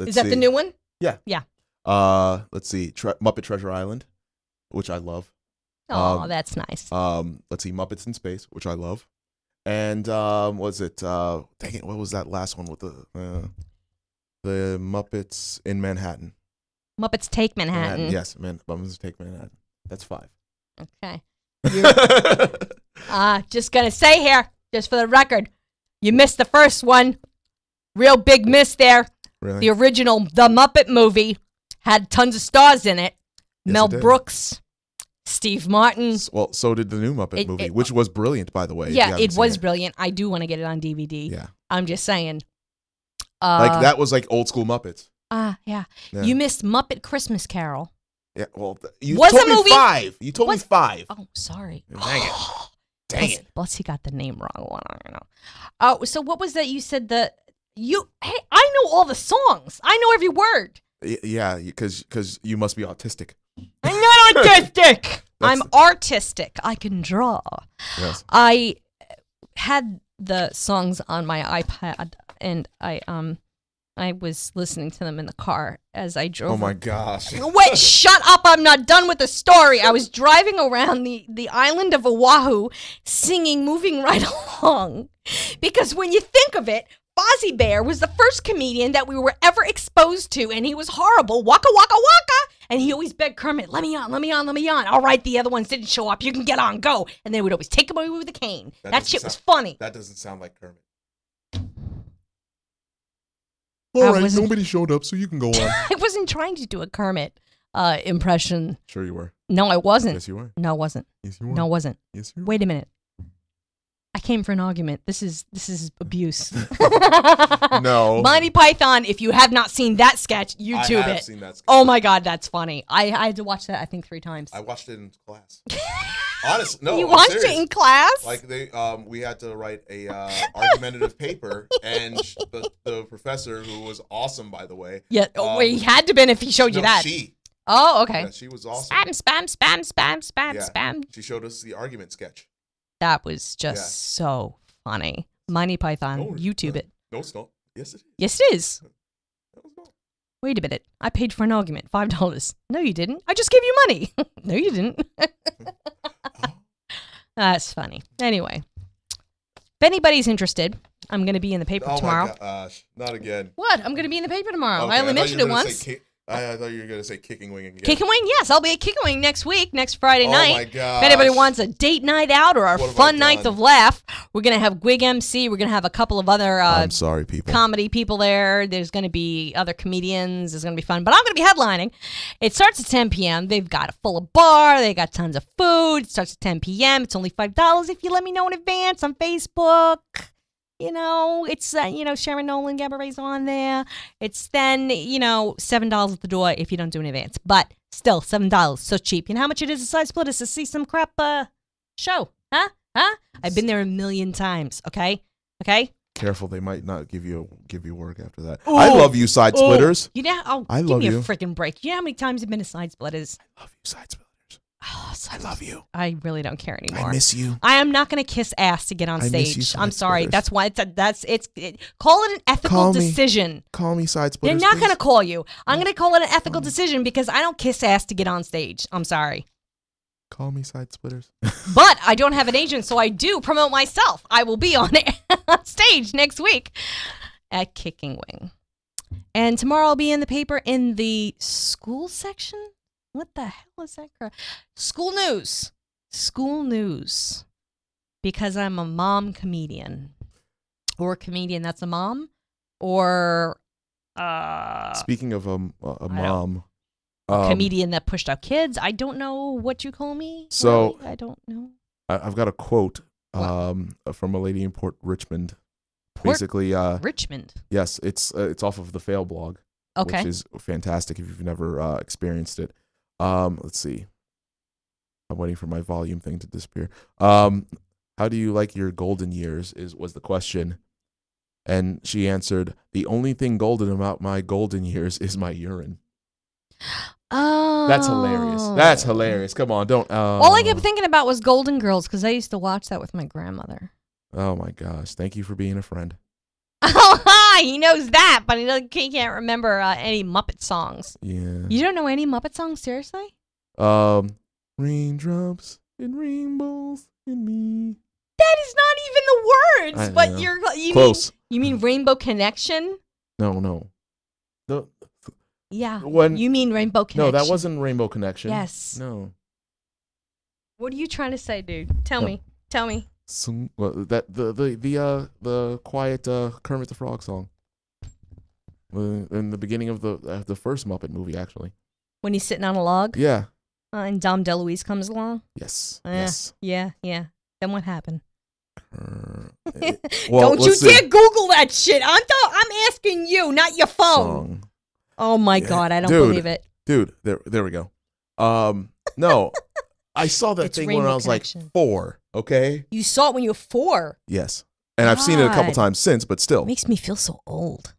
Is that the new one? Yeah. Yeah. Let's see. Muppet Treasure Island. which I love. Oh, that's nice. Let's see, Muppets in Space, which I love. And was it? Dang it, what was that last one with the Muppets in Manhattan? Muppets Take Manhattan. Yes, Muppets Take Manhattan. That's 5. Okay. Just gonna say here, just for the record, you missed the first one. Real big miss there. Really? The original, The Muppet Movie, had tons of stars in it. Yes, Mel it did. Brooks, Steve Martin. Well, so did the new Muppet movie, which was brilliant, by the way. Yeah, it was brilliant. I do want to get it on DVD. Yeah. I'm just saying. Like, that was like old school Muppets. Yeah. You missed Muppet Christmas Carol. Yeah, well, you Was told a me movie? 5. You told me 5. Oh, sorry. Dang it. Dang it. Plus, he got the name wrong. One, I don't know. Oh, so what was that you said that you, hey, I know all the songs. I know every word. Yeah, because you must be autistic. I'm not autistic. I'm artistic. I can draw. Yes. I had the songs on my iPad, and I was listening to them in the car as I drove. Oh my gosh. Wait, shut up. I'm not done with the story. I was driving around the island of Oahu singing Moving Right Along. Because when you think of it, Fozzie Bear was the first comedian that we were ever exposed to, and he was horrible. Waka, waka, waka. And he always begged Kermit, let me on, let me on, let me on. All right, the other ones didn't show up. You can get on, go. And they would always take him away with a cane. That shit was funny. That doesn't sound like Kermit. All right, nobody showed up, so you can go on. I wasn't trying to do a Kermit impression. Sure you were. No, I wasn't. Yes, you were. No, I wasn't. Yes, you were. No, I wasn't. Yes, you were. Wait a minute. I came for an argument. This is abuse. No. Monty Python, if you have not seen that sketch, YouTube I have it. seen that sketch. Oh my God, that's funny. I had to watch that, I think, 3 times. I watched it in class. Honestly, no. You I'm watched serious. it in class? Like we had to write a argumentative paper, and the professor, who was awesome, by the way. Yeah, well, he had to been if he showed you that. She. Oh, okay. Yeah, she was awesome. Spam. Yeah. She showed us the argument sketch. That was just so funny. Monty Python, YouTube it. No, it's not. Yes, it is. Yes, it is. No, it's not. Wait a minute. I paid for an argument. $5. No, you didn't. I just gave you money. No, you didn't. That's funny. Anyway, if anybody's interested, I'm going to be in the paper tomorrow. Oh my gosh, not again. What? I'm going to be in the paper tomorrow. Okay, I only mentioned it once. I thought you were going to say Kicking Wing again. Kicking Wing? Yes, I'll be at Kicking Wing next week, next Friday night. Oh my gosh. If anybody wants a date night out or a fun night of laugh, we're going to have Gwig MC. We're going to have a couple of other I'm sorry, people. comedy people there. There's going to be other comedians. It's going to be fun. But I'm going to be headlining. It starts at 10 p.m. They've got a full of bar. They got tons of food. It starts at 10 p.m. It's only $5 if you let me know in advance on Facebook. You know, it's, Sharon Nolan Gaboret's on there. It's then, $7 at the door if you don't do an advance. But still, $7. So cheap. You know how much it is a side split is to see some crap show? Huh? I've been there a million times, okay? Okay? Careful, they might not give you work after that. Ooh, I love you, Side Splitters. Give me a freaking break. You know how many times I've been to Side Splitters? I love you, Side Splitters. Oh, I love you. I really don't care anymore. I miss you. I am not going to kiss ass to get on I miss stage. you, Side I'm sorry. Splitters. That's why call it an ethical decision. Call me, Side Splitters. They're not going to call you. I'm going to call it an ethical decision because I don't kiss ass to get on stage. I'm sorry. Call me, Side Splitters. But I don't have an agent, so I do promote myself. I will be on stage next week at Kicking Wing. And tomorrow I'll be in the paper in the school section. What the hell is that crap? School news. Because I'm a mom comedian. Or a comedian that's a mom. Or Speaking of a mom. Comedian that pushed out kids. I don't know what you call me. So really. I don't know. I've got a quote from a lady in Port Richmond. Basically, Richmond. Yes, it's off of the Fail blog, okay, which is fantastic if you've never experienced it. Let's see. I'm waiting for my volume thing to disappear. How do you like your golden years? Was the question, and she answered, "The only thing golden about my golden years is my urine." Oh, That's hilarious. Come on, don't. All I kept thinking about was Golden Girls because I used to watch that with my grandmother. Oh my gosh! Thank you for being a friend. Oh, hi! He knows that, but he can't remember any Muppet songs. Yeah. You don't know any Muppet songs, seriously? Raindrops and rainbows in me. That is not even the words, I but know. you Close. You mean Rainbow Connection? No. Yeah. When You mean Rainbow Connection? No, that wasn't Rainbow Connection. Yes. No. What are you trying to say, dude? Tell me. The quiet Kermit the Frog song. In the beginning of the first Muppet movie, actually. When he's sitting on a log? Yeah. And Dom DeLuise comes along? Yes. Yeah. Then what happened? Well, Don't you dare Google that shit. I'm asking you, not your phone. Song. Oh my God, I don't believe it. Dude, there we go. No, I saw that It's thing Rainbow when I was Connection. like 4. Okay. You saw it when you were 4. Yes, and I've seen it a couple God. times since, but still. It makes me feel so old.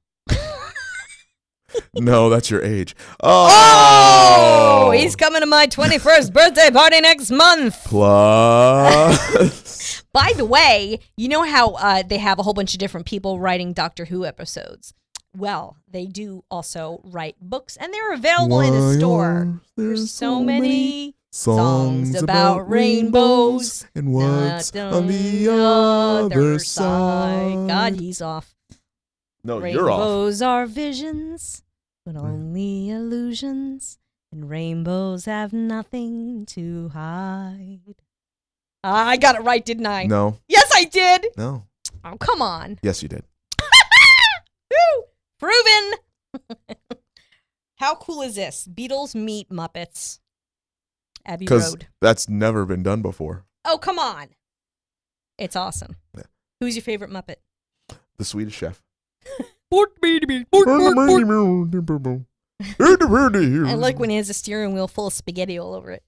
No, that's your age. Oh, he's coming to my 21st birthday party next month. Plus. By the way, you know how they have a whole bunch of different people writing Doctor Who episodes? Well, they do also write books, and they're available in the store. There's so many songs about rainbows and what's not on the other side. God, he's off. No, you're off. Rainbows are visions, but only illusions, and rainbows have nothing to hide. I got it right, didn't I? No. Yes, I did. No. Oh, come on. Yes, you did. Woo! Proven. How cool is this? Beatles meet Muppets. Abbey Because Road. that's never been done before. Oh, come on. It's awesome. Yeah. Who's your favorite Muppet? The Swedish Chef. I like when he has a steering wheel full of spaghetti all over it.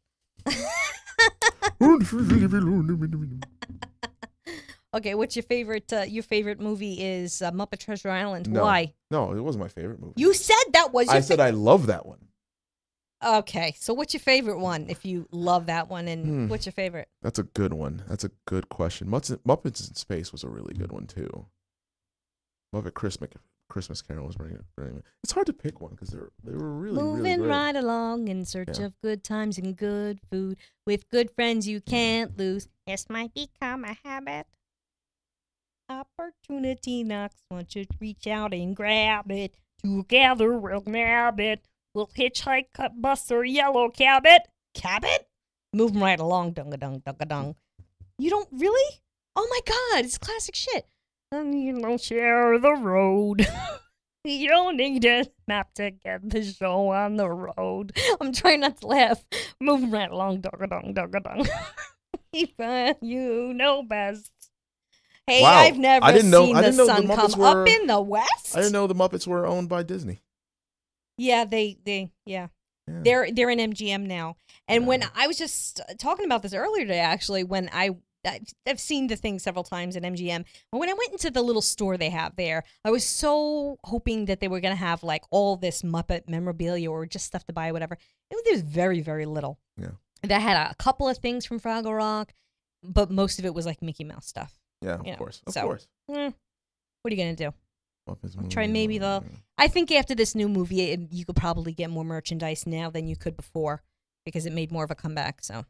Okay, what's your favorite? Your favorite movie is Muppet Treasure Island. No. Why? No, it wasn't my favorite movie. You said that was your I said I love that one. Okay, so what's your favorite one if you love that one, and what's your favorite? That's a good one. That's a good question. Muppets in Space was a really good one, too. Muppet Christmas Carol was very good. It's hard to pick one because they were really, Moving really great. right along in search of good times and good food. With good friends you can't lose. This might become a habit. Opportunity knocks. Won't you reach out and grab it? Together we'll nab it. We'll hitchhike, cut, bus, or yellow cabot. Cabot? Moving right along, dung-a-dung, dung-a-dung. You don't really? Oh my God, it's classic shit. And you don't share the road. You don't need a map to get the show on the road. I'm trying not to laugh. Moving right along, dung-a-dung, dung-a-dung. You know best. Hey, Wow. I've never I didn't know seen the sun the come Muppets were- up in the west. I didn't know the Muppets were owned by Disney. Yeah, yeah. Yeah. They're in MGM now. And when I was just talking about this earlier today, actually, when I've seen the thing several times at MGM. But when I went into the little store they have there, I was so hoping that they were going to have like all this Muppet memorabilia or just stuff to buy, or whatever. There's very, very little. Yeah. That had a couple of things from Fraggle Rock, but most of it was like Mickey Mouse stuff. Yeah, You know, of course. Of so- course. What are you going to do? Muppets I'll try movie, maybe I think after this new movie, you could probably get more merchandise now than you could before because it made more of a comeback. So,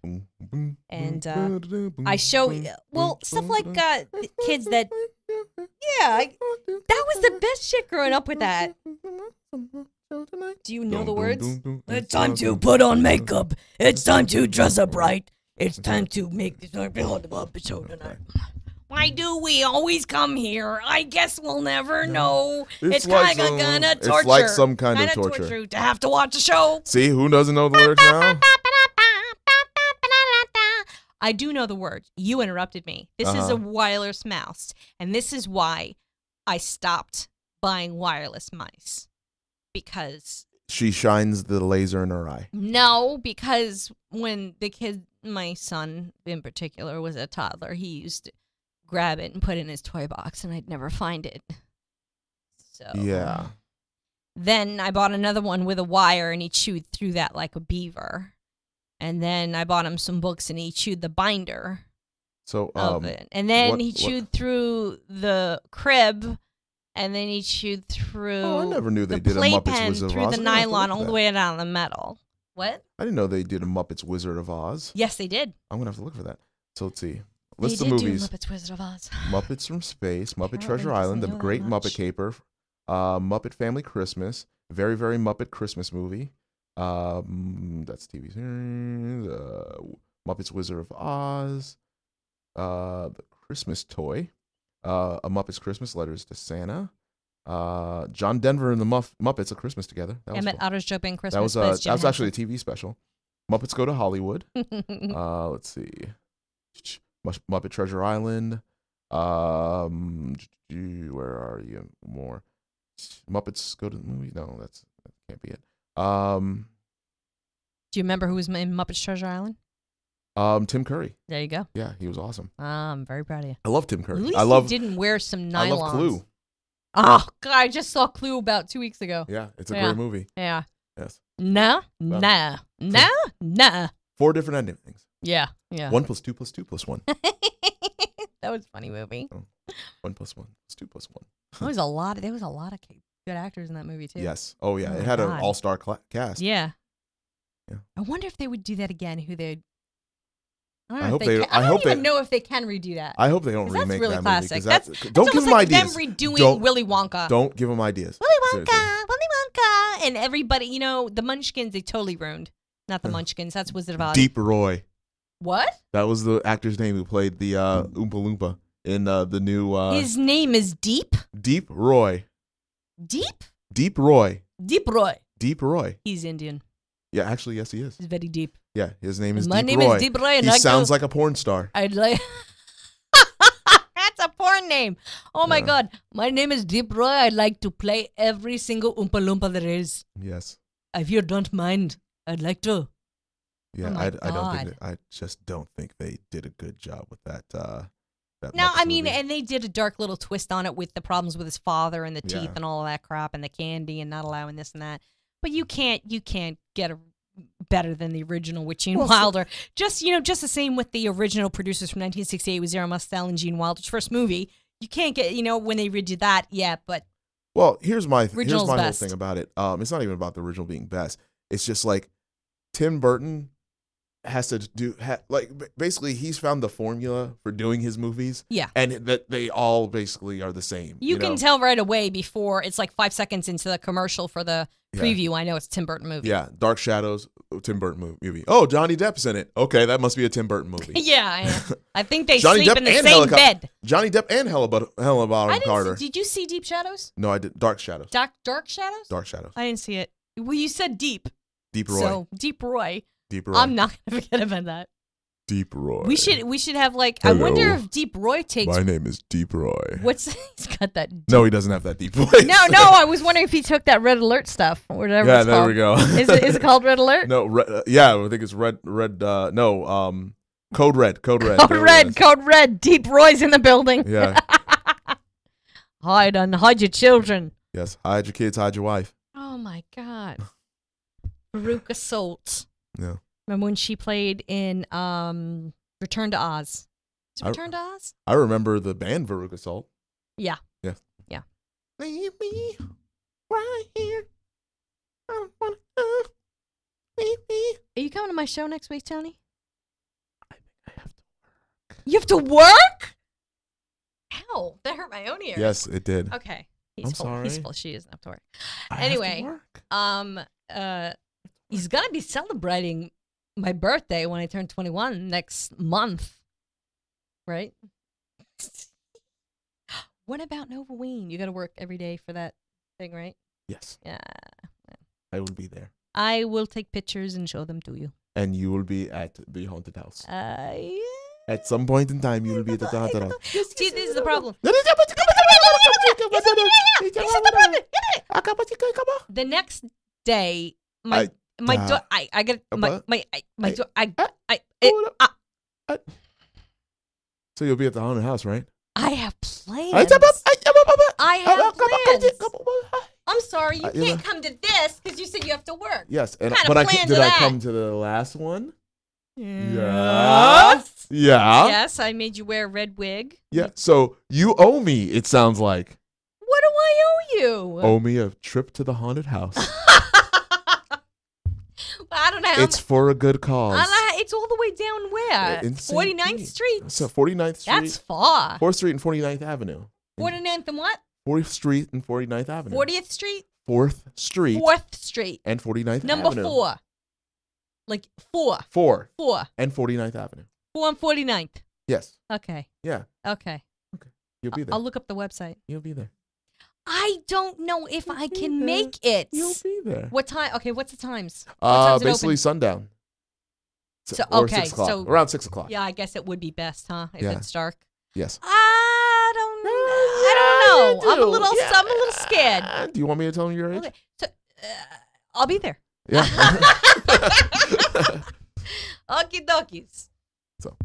and I show stuff like kids that, that was the best shit growing up with that. Do you know the words? It's time to put on makeup. It's time to dress up right. It's time to make this Muppet show tonight. Why do we always come here? I guess we'll never know. It's like kind of some- gonna it's torture. like some kind of Kinda torture. to have to watch a show. See, who doesn't know the lyrics now? I do know the words. You interrupted me. This is a wireless mouse, and this is why I stopped buying wireless mice. Because She shines the laser in her eye. no, because when the kid, my son in particular, was a toddler, he used to grab it and put it in his toy box, and I'd never find it. So Yeah. Then I bought another one with a wire, and he chewed through that like a beaver. And then I bought him some books, and he chewed the binder So, of it. And then what- he chewed through the crib, and then he chewed through Oh, I never knew they the did a Muppets playpen Wizard of through Oz. the I'm gonna have to nylon look all at the way down the metal. What? I didn't know they did a Muppets Wizard of Oz. Yes, they did. I'm gonna have to look for that. So let's see. They List did of do movies: Muppets Wizard of Oz. Muppets from Space, Muppet Apparently Treasure doesn't Island, The know that Great much. Muppet Caper, Muppet Family Christmas, Very Very Muppet Christmas Movie. That's TV series. Muppets Wizard of Oz. The Christmas Toy. A Muppets Christmas Letters to Santa. John Denver and the Muppets: A Christmas Together. That was Emmett cool. Otter's Joking Christmas. That was but it's Jim actually a TV special. Muppets Go to Hollywood. Henson. Let's see. Muppet Treasure Island. Where are you? More. Muppets Go to the Movie. No, that can't be it. Do you remember who was in Muppets Treasure Island? Tim Curry. There you go. Yeah, he was awesome. I'm very proud of you. I love Tim Curry. At least I love. he didn't wear some nylons. I love Clue. Oh, God, I just saw Clue about 2 weeks ago. Yeah, it's a Yeah. great movie. Yeah. Yes. No. 4 different endings. Yeah. Yeah. 1 + 2 + 2 + 1. That was a funny movie. 1 + 1 + 2 + 1. There was a lot of good actors in that movie too. Yes. Oh yeah, Oh, it had an God. all-star cast. Yeah. Yeah. I wonder if they would do that again. Who they'd. I hope I they- don't I hope even they- know if they can redo that. I hope they don't 'Cause that's remake really that classic. movie. That's Don't give almost them like ideas. them redoing Don't- Willy Wonka. Don't give them ideas. Willy Seriously. Wonka, and everybody, the Munchkins, they totally ruined. Not the Munchkins, that's Wizard of Oz. Deep Roy. What? That was the actor's name who played the Oompa Loompa in the new His name is Deep? Deep Roy. Deep? Deep Roy. Deep Roy. Deep Roy. He's Indian. Yeah, actually, yes, he is. He's very deep. Yeah, his name is My Deep name Roy. is Deep Roy, and He I sounds go- like a porn star. I'd like. That's a porn name. Oh my Yeah. God. My name is Deep Roy. I'd like to play every single Oompa Loompa there is. Yes. If you don't mind, I'd like to. Yeah, Oh my I don't think God. I just don't think they did a good job with that. That No, Muppets I mean, movie. and they did a dark little twist on it with the problems with his father and the teeth Yeah. and all of that crap and the candy and not allowing this and that. But you can't get a better than the original with Gene Wilder. Just the same with the original producers from 1968 with Zero Mostel and Gene Wilder's first movie. You can't get, when they redid that, yeah, but Well, here's my Original's whole best. thing about it. It's not even about the original being best. It's just like Tim Burton has to do basically he's found the formula for doing his movies. Yeah. And that they all basically are the same. you can know? tell right away before it's like 5 seconds into the commercial for the Yeah. preview. I know it's a Tim Burton movie. Yeah, Dark Shadows, Tim Burton movie. Oh, Johnny Depp's in it. Okay, that must be a Tim Burton movie. Yeah, I think they Johnny sleep Depp in the and same bed. Johnny Depp and Helena Bonham Carter. Did you see Deep Shadows? No, I did. Dark Shadows. Dark Shadows? Dark Shadows. I didn't see it. Well, you said Deep. Deep Roy. So Deep Roy. Deep Roy. I'm not gonna forget about that. Deep Roy. We should have like. Hello. I wonder if Deep Roy takes. My name is Deep Roy. What's he's got that? No, he doesn't have that deep voice. No. I was wondering if he took that Red Alert stuff or whatever. Yeah, it's there called. we go. Is it called Red Alert? No, yeah, I think it's red. No, Code Red. Code Red. Code there it Red. is. Code Red. Deep Roy's in the building. Yeah. Hide your children. Yes. Hide your kids. Hide your wife. Oh my God. Veruca Salt. Yeah. Remember when she played in Return to Oz? Is it I- Return to Oz? I remember the band Veruca Salt. Yeah. Yeah. Yeah. Leave me right here. I don't wanna leave me. Are you coming to my show next week, Tony? I have to work. You have to work? Ow, that hurt my own ear. Yes, it did. Okay. I'm sorry. He's full. She doesn't have to work. I have to Anyway, work. he's gonna be celebrating my birthday when I turn 21 next month. Right? What about Novaween? You gotta work every day for that thing, right? Yes, Yeah. I will be there. I will take pictures and show them to you. And you will be at the haunted house. Yeah. At some point in time, you will be at the haunted house. See, this is the problem. The next day, my So you'll be at the haunted house, right? I have plans. I have plans. I'm sorry, you can't come to this because you said you have to work. Yes, What and kind of but I plans did are I that? come to the last one? Yes. Yeah. Yes, I made you wear a red wig. Yeah. So you owe me, it sounds like. What do I owe you? Owe me a trip to the haunted house. I don't It's for a good cause. It's all the way down where? In St. 49th Pete. Street? So 49th Street. That's far. 4th Street and 49th Avenue. 49th and what? 4th Street and 49th Avenue. 40th Street? 4th Street 4th Street. and 49th Number Avenue. 4. Like 4. 4 4. and 49th Avenue. 4 and 49th. Yes. Okay. Yeah. Okay. You'll be there. I'll look up the website. You'll be there. I don't know if I be can there. make it. You'll be there. What time? Okay, what's the times? What time's it Basically open? sundown. So, or okay, 6 o'clock. so- Around 6 o'clock. Yeah, I guess it would be best, huh? If Yeah. it's dark. Yes. I don't know. you I'm a do. little Yeah. I'm a little scared. Do you want me to tell them your age? Okay. So I'll be there. Yeah. Okie dokies. So.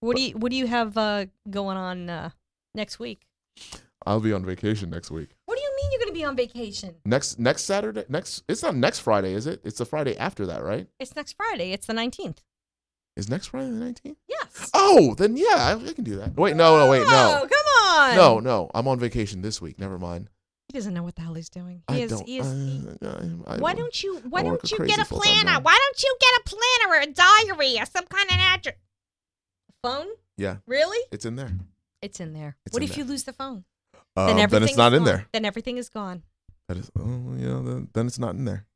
What do you have going on next week? I'll be on vacation next week. What do you mean you're going to be on vacation? Next Saturday. It's not next Friday, is it? It's the Friday after that, right? It's next Friday. It's the 19th. Is next Friday the 19th? Yes. Oh, then yeah, I can do that. Wait, no. Oh, come on. No, I'm on vacation this week. Never mind. He doesn't know what the hell he's doing. I He is. don't. He is. Why don't you work a get crazy a full-time planner? job. Why don't you get a planner or a diary or some kind of address? Phone? Yeah, Really? it's in there. It's in there. It's What in if there. you lose the phone? Then it's everything's not in gone. there. Then everything is gone. That is, then it's not in there.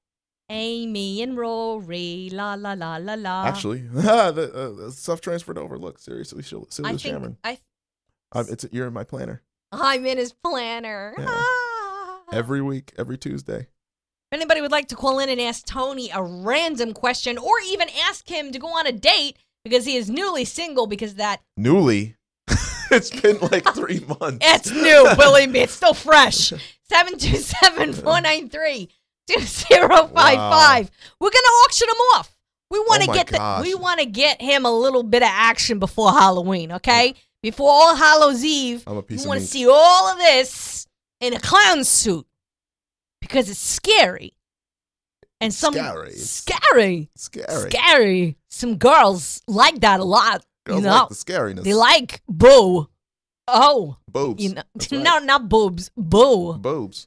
Amy and Rory, la la la la la. Actually, the stuff transferred over. Look, seriously, I Sharon. think You're in my planner I'm in his planner. Yeah. Ah. every week, every Tuesday. If anybody would like to call in and ask Tony a random question, or even ask him to go on a date because he is newly single, because that Newly, it's been like 3 months. it's new, believe me, it's still fresh. 727-493-2055. We're gonna auction him off. We want to Oh my gosh. we want to get him a little bit of action before Halloween, okay? Before All Hallows Eve, I'm a piece we of want to meat. see all of this in a clown suit because it's scary. And Scary. scary. Some girls like that a lot. Girls you know, like the scariness. they like boo. Oh, boobs. you know, That's right. no, not boobs, boo. Boobs.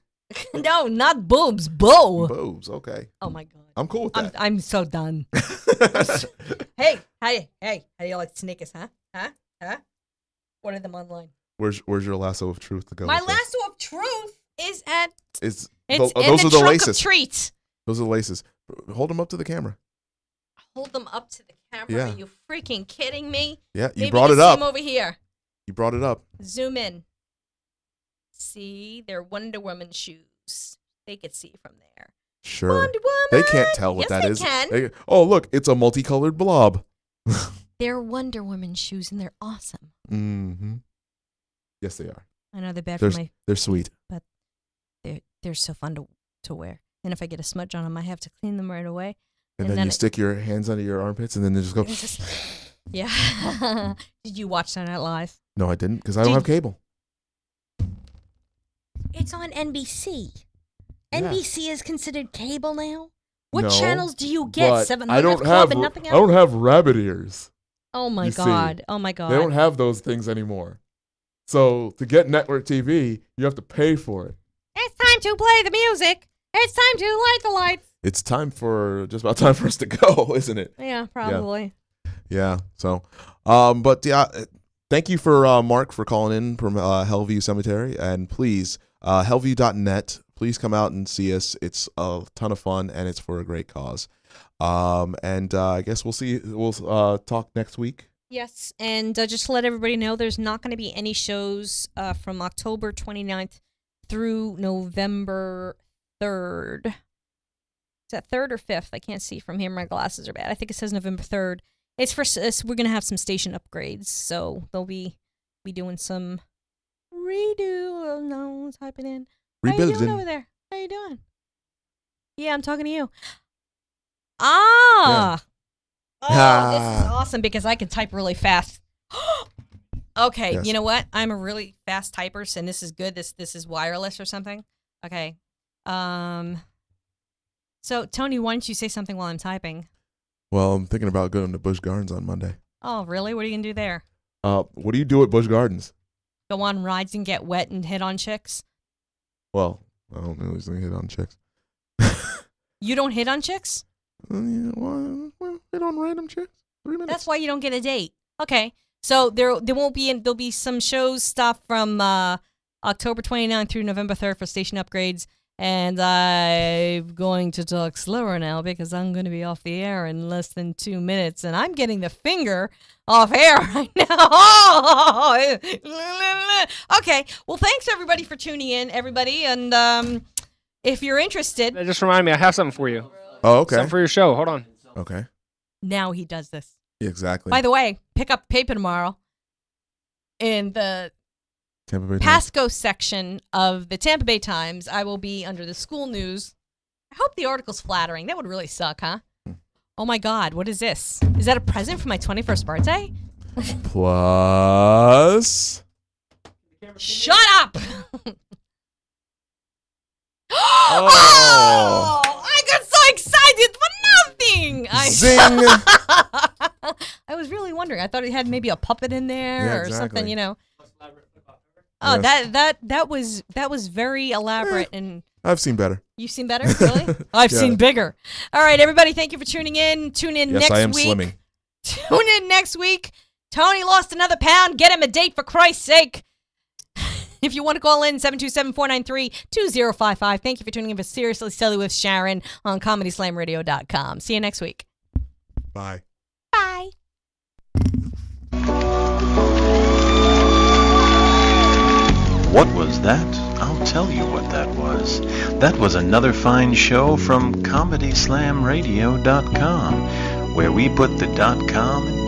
No, not boobs, boo. Boobs. Okay. Oh my god, I'm cool with that. I'm so done. Hey, how do you like sneakers, huh? What are them online? Where's your lasso of truth to go? My with this? lasso of truth is at. It's It's in those the are the trunk laces. of treats. Those are the laces. Hold them up to the camera. Hold them up to the camera. Yeah. Are you freaking kidding me? Yeah, you Maybe brought you it see up. them over here. You brought it up. Zoom in. See, they're Wonder Woman shoes. They could see from there. Sure. Wonder Woman. They can't tell what Yes, that they is. can. Oh, look, it's a multicolored blob. They're Wonder Woman shoes, and they're awesome. Mm-hmm. Yes, they are. I know they're bad They're, for my. they're sweet. They're so fun to wear. And if I get a smudge on them, I have to clean them right away. And then you stick your hands under your armpits and then they just go. Yeah. Did you watch Saturday Night Live? No, I didn't because I don't have cable. It's on NBC. Yeah. NBC is considered cable now. What No, channels do you get? But 700 I don't Club have. and nothing I else. don't have rabbit ears. Oh my you see. god! Oh my god! They don't have those things anymore. So to get network TV, you have to pay for it. It's time to play the music. It's time to light the lights. It's just about time for us to go, isn't it? Yeah, probably. Yeah. So, but yeah, thank you for Mark for calling in from Hellview Cemetery, and please, hellview.net. Please come out and see us. It's a ton of fun, and it's for a great cause. And I guess we'll talk next week. Yes, and just to let everybody know, there's not going to be any shows from October 29th through November 3rd. Is that 3rd or 5th? I can't see from here. My glasses are bad. I think it says November 3rd. It's for we're going to have some station upgrades, so they'll be doing some redo. Oh, no, type it in. How you doing Rebuilding. over there? How you doing? Yeah, I'm talking to you. Ah. Oh, this is awesome because I can type really fast. Okay, Yes. you know what? I'm a really fast typer, and this is good. This is wireless or something. Okay. So Tony, why don't you say something while I'm typing? Well, I'm thinking about going to Busch Gardens on Monday. Oh, really? What are you gonna do there? What do you do at Busch Gardens? Go on rides and get wet and hit on chicks? Well, I don't know. He's gonna hit on chicks. You don't hit on chicks? Yeah, well, hit on random chicks. 3 minutes. That's why you don't get a date. Okay. So there won't be there'll be some shows stuff from October 29th through November 3rd for station upgrades. And I'm going to talk slower now because I'm going to be off the air in less than 2 minutes. And I'm getting the finger off air right now. Okay. Well, thanks, everybody, for tuning in, everybody. And if you're interested. Just remind me, I have something for you. Oh, okay. Something for your show. Hold on. Okay. Now he does this. Yeah, exactly. By the way, pick up paper tomorrow in the Tampa Bay Times. Pasco section of the Tampa Bay Times. I will be under the school news. I hope the article's flattering. That would really suck, huh? Oh my God, what is this? Is that a present for my 21st birthday? Plus. Shut up! Oh. I got so excited for nothing! Zing! I was really wondering. I thought it had maybe a puppet in there Yeah, or something, exactly. you know. Oh, Yes. that was very elaborate, and I've seen better. you've seen better, really? I've seen bigger. All right, everybody, thank you for tuning in. Tune in Yes, next I am week. slimming. Tune in next week. Tony lost another pound. Get him a date for Christ's sake. If you want to call in, 727-493-2055. Thank you for tuning in for Seriously Silly with Sharon on ComedySlamRadio.com. See you next week. Bye. Bye. What was that? I'll tell you what that was. That was another fine show from ComedySlamRadio.com, where we put the .com in